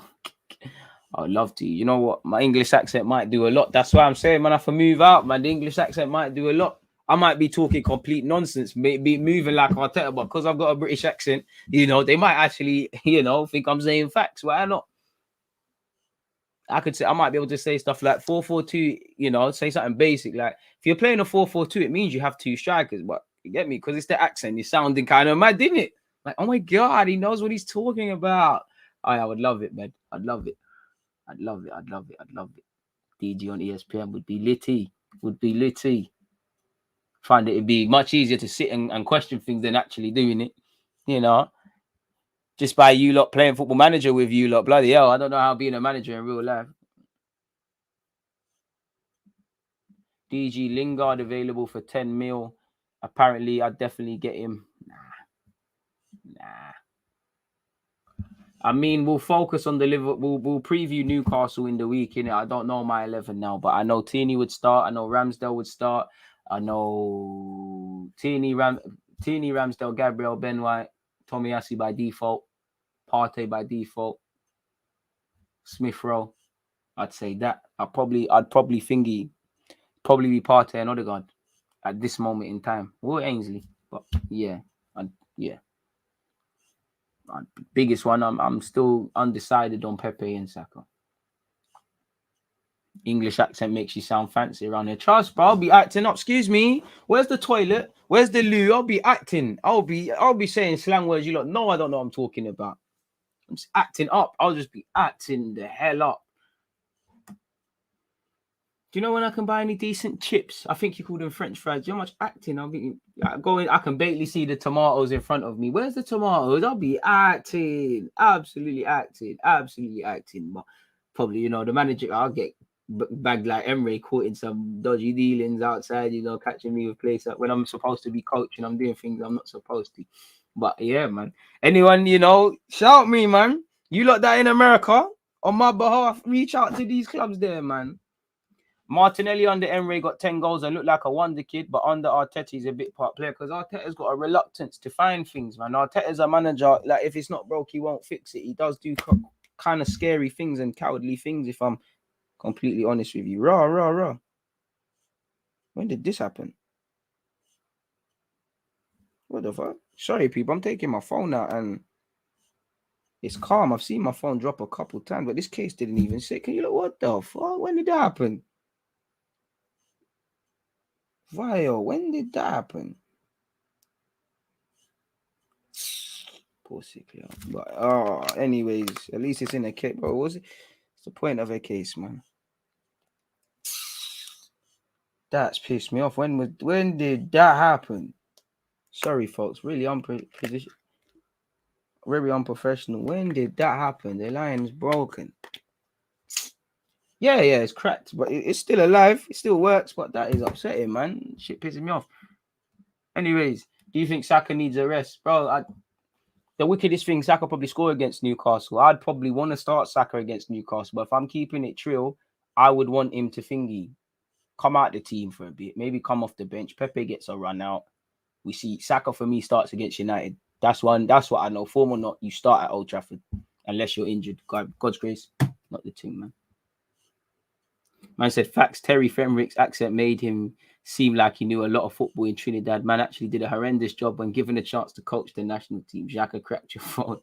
I would love to. You know what? My English accent might do a lot. That's why I'm saying, man, I have to move out, man. The English accent might do a lot. I might be talking complete nonsense, be moving like Arteta, but because I've got a British accent, you know, they might actually, you know, think I'm saying facts. Why not? I could say, I might be able to say stuff like 4-4-2, you know, say something basic. Like, if you're playing a 4-4-2, it means you have two strikers. But you get me? Because it's the accent. You're sounding kind of mad, didn't it? Like, oh my God, he knows what he's talking about. I would love it, man. I'd love it. I'd love it. I'd love it. I'd love it. DG on ESPN would be litty. Would be litty. Find it'd be much easier to sit and question things than actually doing it. You know, just by you lot playing Football Manager with you lot. Bloody hell, I don't know how being a manager in real life. DG Lingard available for 10 mil. Apparently, I'd definitely get him. Nah. I mean, we'll focus on the Liverpool. We'll preview Newcastle in the week, innit? I don't know my 11 now, but I know Tierney would start. I know Ramsdale would start. I know Tierney, Ramsdale, Gabriel, Ben White, Tomiyasu by default, Partey by default, Smith Rowe. I'd say that. I'd probably be Partey and Odegaard at this moment in time. Or Ainsley, but yeah, biggest one. I'm still undecided on Pepe and Saka. English accent makes you sound fancy around here. Trust, bro. I'll be acting up. Excuse me. Where's the toilet? Where's the loo? I'll be acting. I'll be saying slang words you lot. No, I don't know what I'm talking about. I'm just acting up. I'll just be acting the hell up. Do you know when I can buy any decent chips? I think you call them French fries. Do you know how much acting I'll be going? I can barely see the tomatoes in front of me. Where's the tomatoes? I'll be acting. Absolutely acting. Absolutely acting. But probably, you know, the manager, I'll get bagged like Emre, caught in some dodgy dealings outside, you know, catching me with place when I'm supposed to be coaching. I'm doing things I'm not supposed to. But yeah, man. Anyone, you know, shout me, man. You lot that in America, on my behalf, reach out to these clubs there, man. Martinelli under Emre got 10 goals and looked like a wonder kid, but under Arteta, he's a bit part player because Arteta's got a reluctance to find things, man. Arteta's a manager, like, if it's not broke, he won't fix it. He does do kind of scary things and cowardly things, if I'm completely honest with you. Rah. When did this happen? What the fuck? Sorry, people, I'm taking my phone out and it's calm. I've seen my phone drop a couple times, but this case didn't even say. Can you look? What the fuck? When did that happen? Vio, when did that happen? Poor sickly. But anyways, at least it's in a case. But what's the point of a case, man? That's pissed me off. When did that happen? Sorry, folks. Really very unprofessional. When did that happen? The line's broken. Yeah, it's cracked, but it's still alive. It still works, but that is upsetting, man. Shit pisses me off. Anyways, do you think Saka needs a rest? Bro, the wickedest thing, Saka probably score against Newcastle. I'd probably want to start Saka against Newcastle, but if I'm keeping it trill, I would want him to come out the team for a bit, maybe come off the bench. Pepe gets a run out. We see Saka for me starts against United. That's what I know. Form or not, you start at Old Trafford unless you're injured. God's grace, not the team, man. Man said facts. Terry Fenrick's accent made him seem like he knew a lot of football in Trinidad. Man actually did a horrendous job when given a chance to coach the national team. Xhaka cracked your phone.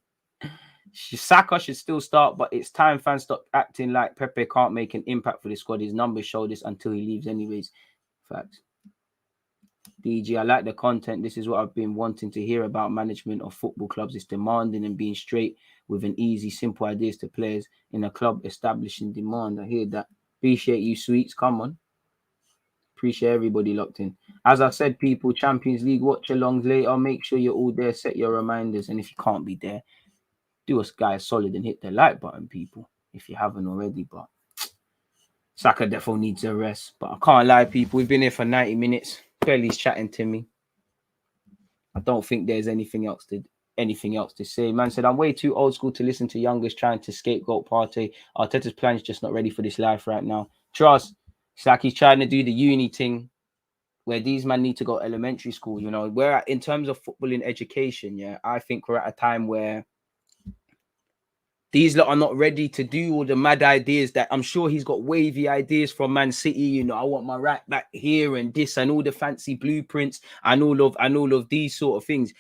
Saka should still start, but it's time fans stop acting like Pepe can't make an impact for the squad. His numbers show this until he leaves anyways. Facts. DG, I like the content. This is what I've been wanting to hear about management of football clubs. It's demanding and being straight with an easy, simple ideas to players in a club establishing demand. I hear that. Appreciate you, sweets. Come on. Appreciate everybody locked in. As I said, people, Champions League watch-alongs later. Make sure you're all there. Set your reminders. And if you can't be there, do us guys solid and hit the like button, people, if you haven't already. But Saka definitely needs a rest. But I can't lie, people. We've been here for 90 minutes. Kelly's chatting to me. I don't think there's anything else to say. Man said, I'm way too old school to listen to youngers trying to scapegoat Partey. Arteta's plan is just not ready for this life right now. Trust. It's like he's trying to do the uni thing where these men need to go elementary school. You know, where in terms of footballing education, yeah, I think we're at a time where these lot are not ready to do all the mad ideas that I'm sure he's got wavy ideas from Man City. You know, I want my right back here and this and all the fancy blueprints and all of these sort of things.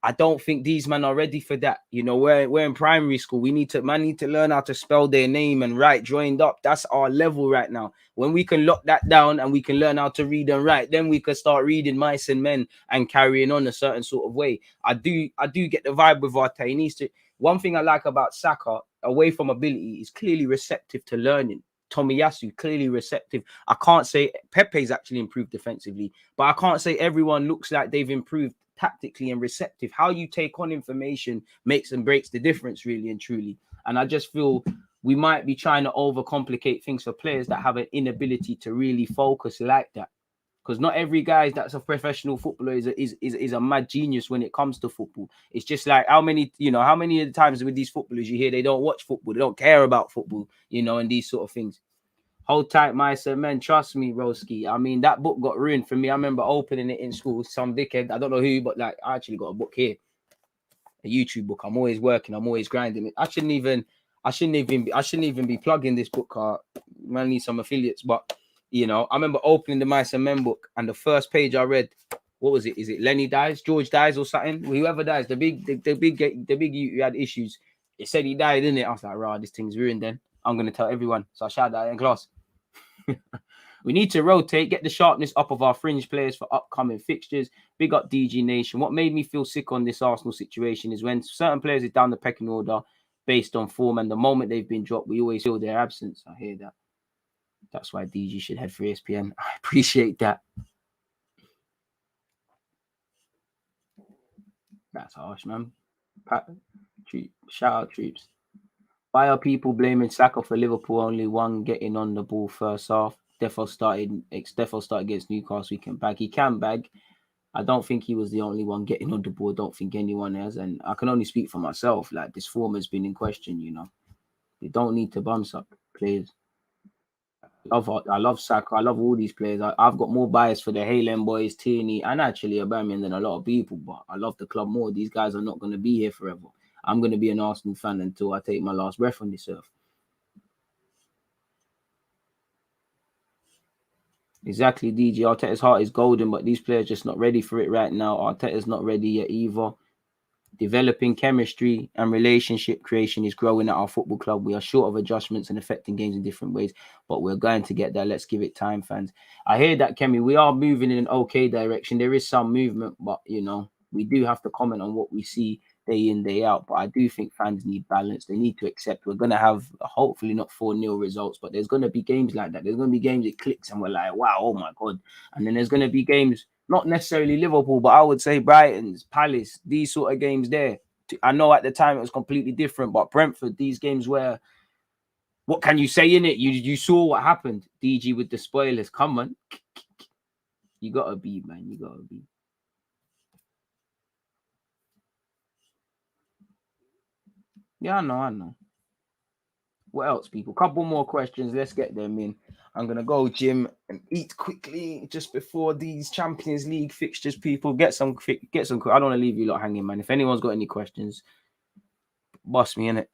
I don't think these men are ready for that. You know, we're in primary school. We need to learn how to spell their name and write joined up. That's our level right now. When we can lock that down and we can learn how to read and write, then we can start reading Mice and Men and carrying on a certain sort of way. I do get the vibe with Partey. He needs to. One thing I like about Saka, away from ability, is clearly receptive to learning. Tomiyasu, clearly receptive. I can't say Pepe's actually improved defensively, but I can't say everyone looks like they've improved tactically and receptive. How you take on information makes and breaks the difference, really and truly. And I just feel we might be trying to overcomplicate things for players that have an inability to really focus like that. Because not every guy that's a professional footballer is a mad genius when it comes to football. It's just like how many of the times with these footballers you hear they don't watch football, they don't care about football, you know, and these sort of things. Hold tight, my man. Trust me, Broski. I mean, that book got ruined for me. I remember opening it in school. Some dickhead, I don't know who, but like I actually got a book here, a YouTube book. I'm always working. I'm always grinding it. I shouldn't even be plugging this book. Man, need some affiliates, but you know, I remember opening the Mice and Men book, and the first page I read, what was it? Is it Lenny dies, George dies, or something? Whoever dies, the big you who had issues. It said he died, didn't it? I was like, rah, this thing's ruined. Then I'm gonna tell everyone. So I shouted out in class. We need to rotate, get the sharpness up of our fringe players for upcoming fixtures. Big up DG Nation. What made me feel sick on this Arsenal situation is when certain players are down the pecking order based on form, and the moment they've been dropped, we always feel their absence. I hear that. That's why DG should head for ESPN. I appreciate that. That's harsh, man. Shout out troops. Why are people blaming Saka for Liverpool only one getting on the ball first half? Defo started against Newcastle. He can bag. He can bag. I don't think he was the only one getting on the ball. I don't think anyone has. And I can only speak for myself. Like, this form has been in question, you know. They don't need to bum suck players. I love Saka. I love all these players. I've got more bias for the Haaland boys, Tierney, and actually Aubameyang than a lot of people. But I love the club more. These guys are not going to be here forever. I'm going to be an Arsenal fan until I take my last breath on this earth. Exactly, DG. Arteta's heart is golden, but these players just not ready for it right now. Arteta's not ready yet either. Developing chemistry and relationship creation is growing at our football club. We are short of adjustments and affecting games in different ways, but we're going to get there. Let's give it time, fans. I hear that, Kemi. We are moving in an okay direction. There is some movement, but, you know, we do have to comment on what we see day in, day out. But I do think fans need balance. They need to accept we're going to have, hopefully not 4-0 results, but there's going to be games like that. There's going to be games it clicks and we're like, wow, oh my God. And then there's going to be games, not necessarily Liverpool, but I would say Brighton's, Palace, these sort of games there. I know at the time it was completely different, but Brentford, these games where, what can you say in it? You saw what happened. DG with the spoilers. Come on. You got to be, man. You got to be. Yeah, I know. What else, people? Couple more questions. Let's get them in. I'm gonna go gym and eat quickly just before these Champions League fixtures. People, get some. I don't want to leave you lot hanging, man. If anyone's got any questions, bust me in it.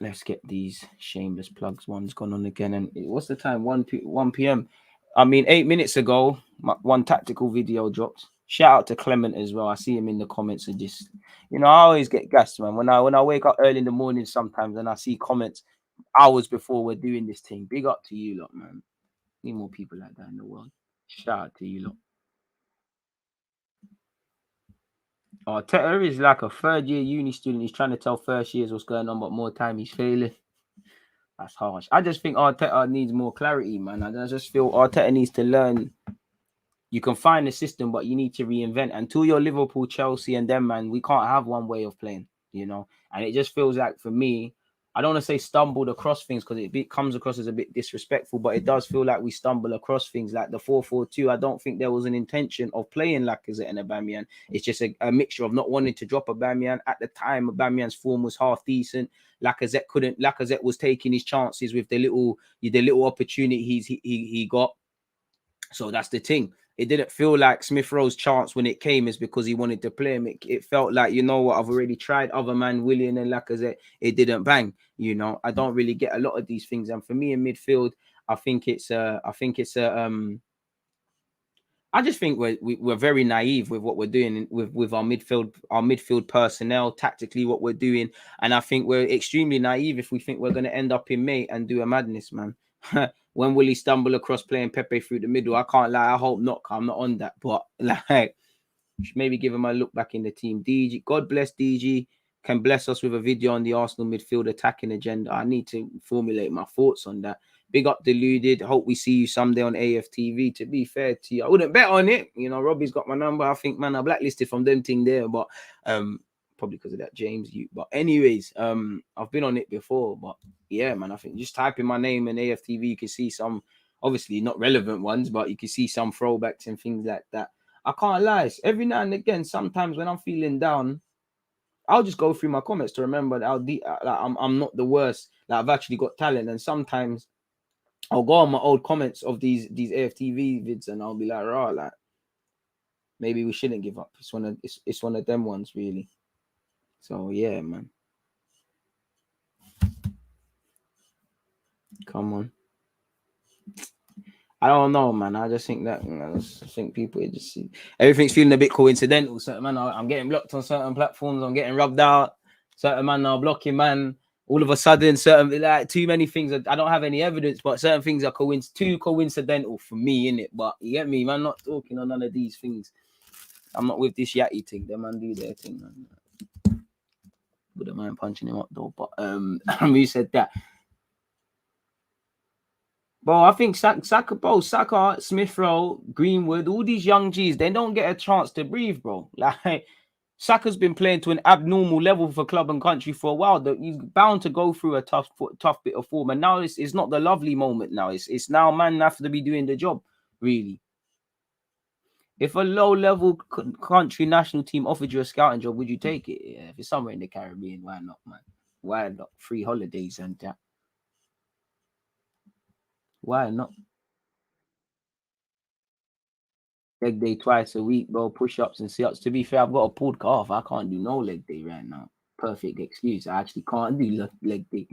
Let's get these shameless plugs. One's gone on again. And what's the time? 1 p.m. I mean, 8 minutes ago, one tactical video dropped. Shout out to Clement as well. I see him in the comments and just, you know, I always get gassed, man. When I wake up early in the morning sometimes and I see comments hours before we're doing this thing. Big up to you lot, man. Need more people like that in the world. Shout out to you lot. Arteta is like a third-year uni student. He's trying to tell first years what's going on, but more time he's failing. That's harsh. I just think Arteta needs more clarity, man. I just feel Arteta needs to learn. You can find the system, but you need to reinvent. Until you're Liverpool, Chelsea, and them, man, we can't have one way of playing, you know? And it just feels like, for me, I don't want to say stumbled across things because it comes across as a bit disrespectful, but it does feel like we stumble across things like the 4-4-2. I don't think there was an intention of playing Lacazette and Aubameyang. It's just a mixture of not wanting to drop Aubameyang. At the time, Aubameyang's form was half decent. Lacazette was taking his chances with the little opportunities he got. So that's the thing. It didn't feel like Smith Rowe's chance when it came is because he wanted to play him. It felt like, you know what, I've already tried other man, Willian and Lacazette. It didn't bang. You know, I don't really get a lot of these things. And for me in midfield, I just think we're very naive with what we're doing with our midfield personnel, tactically what we're doing. And I think we're extremely naive if we think we're going to end up in May and do a madness, man. When will he stumble across playing Pepe through the middle? I can't lie. I hope not. I'm not on that. But like, maybe give him a look back in the team. DG, God bless DG. Can bless us with a video on the Arsenal midfield attacking agenda. I need to formulate my thoughts on that. Big up Deluded. Hope we see you someday on AFTV. To be fair to you, I wouldn't bet on it. You know, Robbie's got my number. I think, man, I blacklisted from them thing there, but probably because of that James. But anyways, I've been on it before. But yeah, man, I think just type in my name in AFTV, you can see some, obviously not relevant ones, but you can see some throwbacks and things like that. I can't lie. Every now and again, sometimes when I'm feeling down, I'll just go through my comments to remember that I'm not the worst. Like I've actually got talent, and sometimes I'll go on my old comments of these AFTV vids, and I'll be like, "Rah, like maybe we shouldn't give up." It's one of them ones, really. So yeah, man. Come on. I don't know, man. I just think that I think people just see everything's feeling a bit coincidental. Certain man, I'm getting blocked on certain platforms. I'm getting rubbed out. Certain man are blocking, man. All of a sudden, certain like too many things. I don't have any evidence, but certain things are too coincidental for me, innit? But you get me, man. I'm not talking on none of these things. I'm not with this yatty thing. Them man do their thing, man. Wouldn't mind punching him up though. But who said that? Bro, I think Saka, Smith Rowe, Greenwood, all these young G's, they don't get a chance to breathe, bro. Like, Saka's been playing to an abnormal level for club and country for a while. He's bound to go through a tough bit of form. And now it's not the lovely moment now. It's now man have to be doing the job, really. If a low-level country national team offered you a scouting job, would you take it? Yeah, if it's somewhere in the Caribbean, why not, man? Why not? Free holidays and that. Why not? Leg day twice a week, bro. Push-ups and sit-ups. To be fair, I've got a pulled calf. I can't do no leg day right now. Perfect excuse. I actually can't do leg day.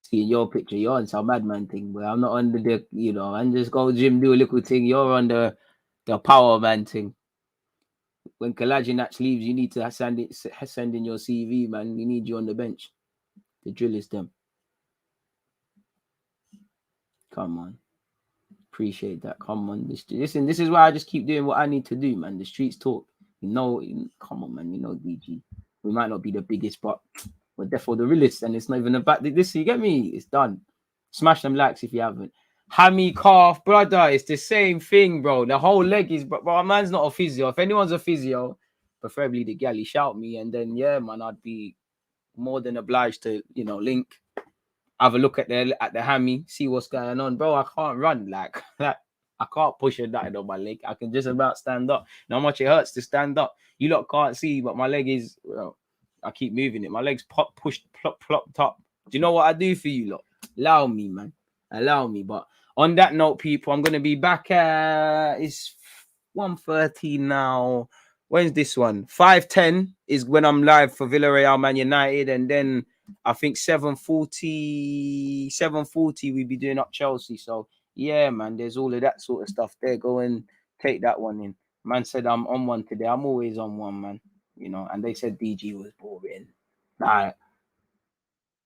See your picture, you're on some madman thing, but I'm not on the, you know, and just go gym, do a little thing. You're on the power man thing. When Kolasinac leaves, you need to send in your CV, man. We need you on the bench. The drill is them. Come on. Appreciate that. Come on. Listen, this is why I just keep doing what I need to do, man. The streets talk. You know, come on, man. You know, DG. We might not be the biggest, but we're therefore the realest. And it's not even about this. You get me? It's done. Smash them likes if you haven't. Hammy calf, brother. It's the same thing, bro. The whole leg is, but our man's not a physio. If anyone's a physio, preferably the galley, shout me. And then, yeah, man, I'd be more than obliged to, you know, link. Have a look at the hammy, see what's going on, bro. I can't run like I can't push a nothing on my leg. I can just about stand up. Now how much it hurts to stand up. You lot can't see, but my leg is. Well, I keep moving it. My legs pushed, plopped up. Do you know what I do for you lot? Allow me, man. Allow me. But on that note, people, I'm gonna be back. It's 1:30 now. When's this one? 5:10 is when I'm live for Villarreal Man United, and then I think 7:40 we'll be doing up Chelsea. So yeah, man, there's all of that sort of stuff there. Go and take that one in. Man said I'm on one today. I'm always on one, man. You know, and they said DG was boring. Nah,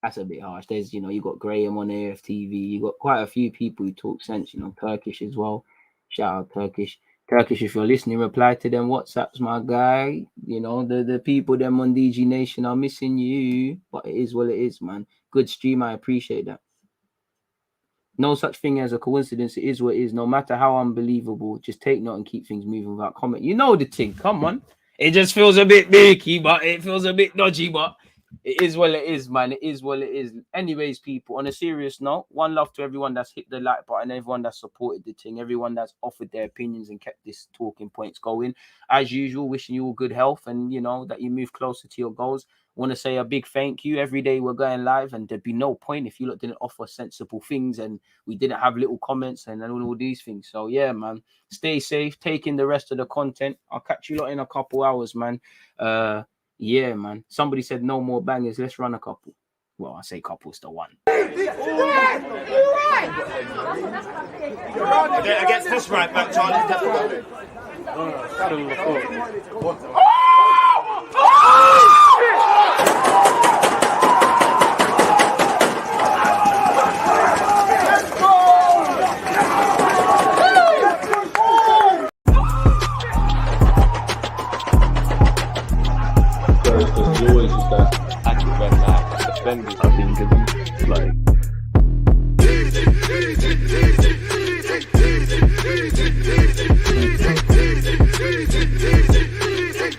that's a bit harsh. There's, you know, you got Graham on AFTV. You got quite a few people who talk sense, you know, Turkish as well. Shout out Turkish. Turkish, if you're listening, reply to them WhatsApps, my guy. You know, the people them on DG Nation are missing you, but it is what it is, man. Good stream, I appreciate that. No such thing as a coincidence. It is what it is. No matter how unbelievable, just take note and keep things moving without comment. You know the thing. Come on. It just feels a bit beaky, but it feels a bit dodgy, but It is what it is, man. It is what it is. Anyways, people, on a serious note, one love to everyone that's hit the like button, everyone that's supported the thing, everyone that's offered their opinions and kept this talking points going. As usual, wishing you all good health and, you know, that you move closer to your goals. Want to say a big thank you. Every day we're going live, and there'd be no point if you lot didn't offer sensible things and we didn't have little comments and all these things. So, yeah, man, stay safe. Take in the rest of the content. I'll catch you lot in a couple hours, man. Yeah, man. Somebody said no more bangers. Let's run a couple. Well, I say couples to one. Against this right back, Charlie. Always just that active red light defenders. I think it's like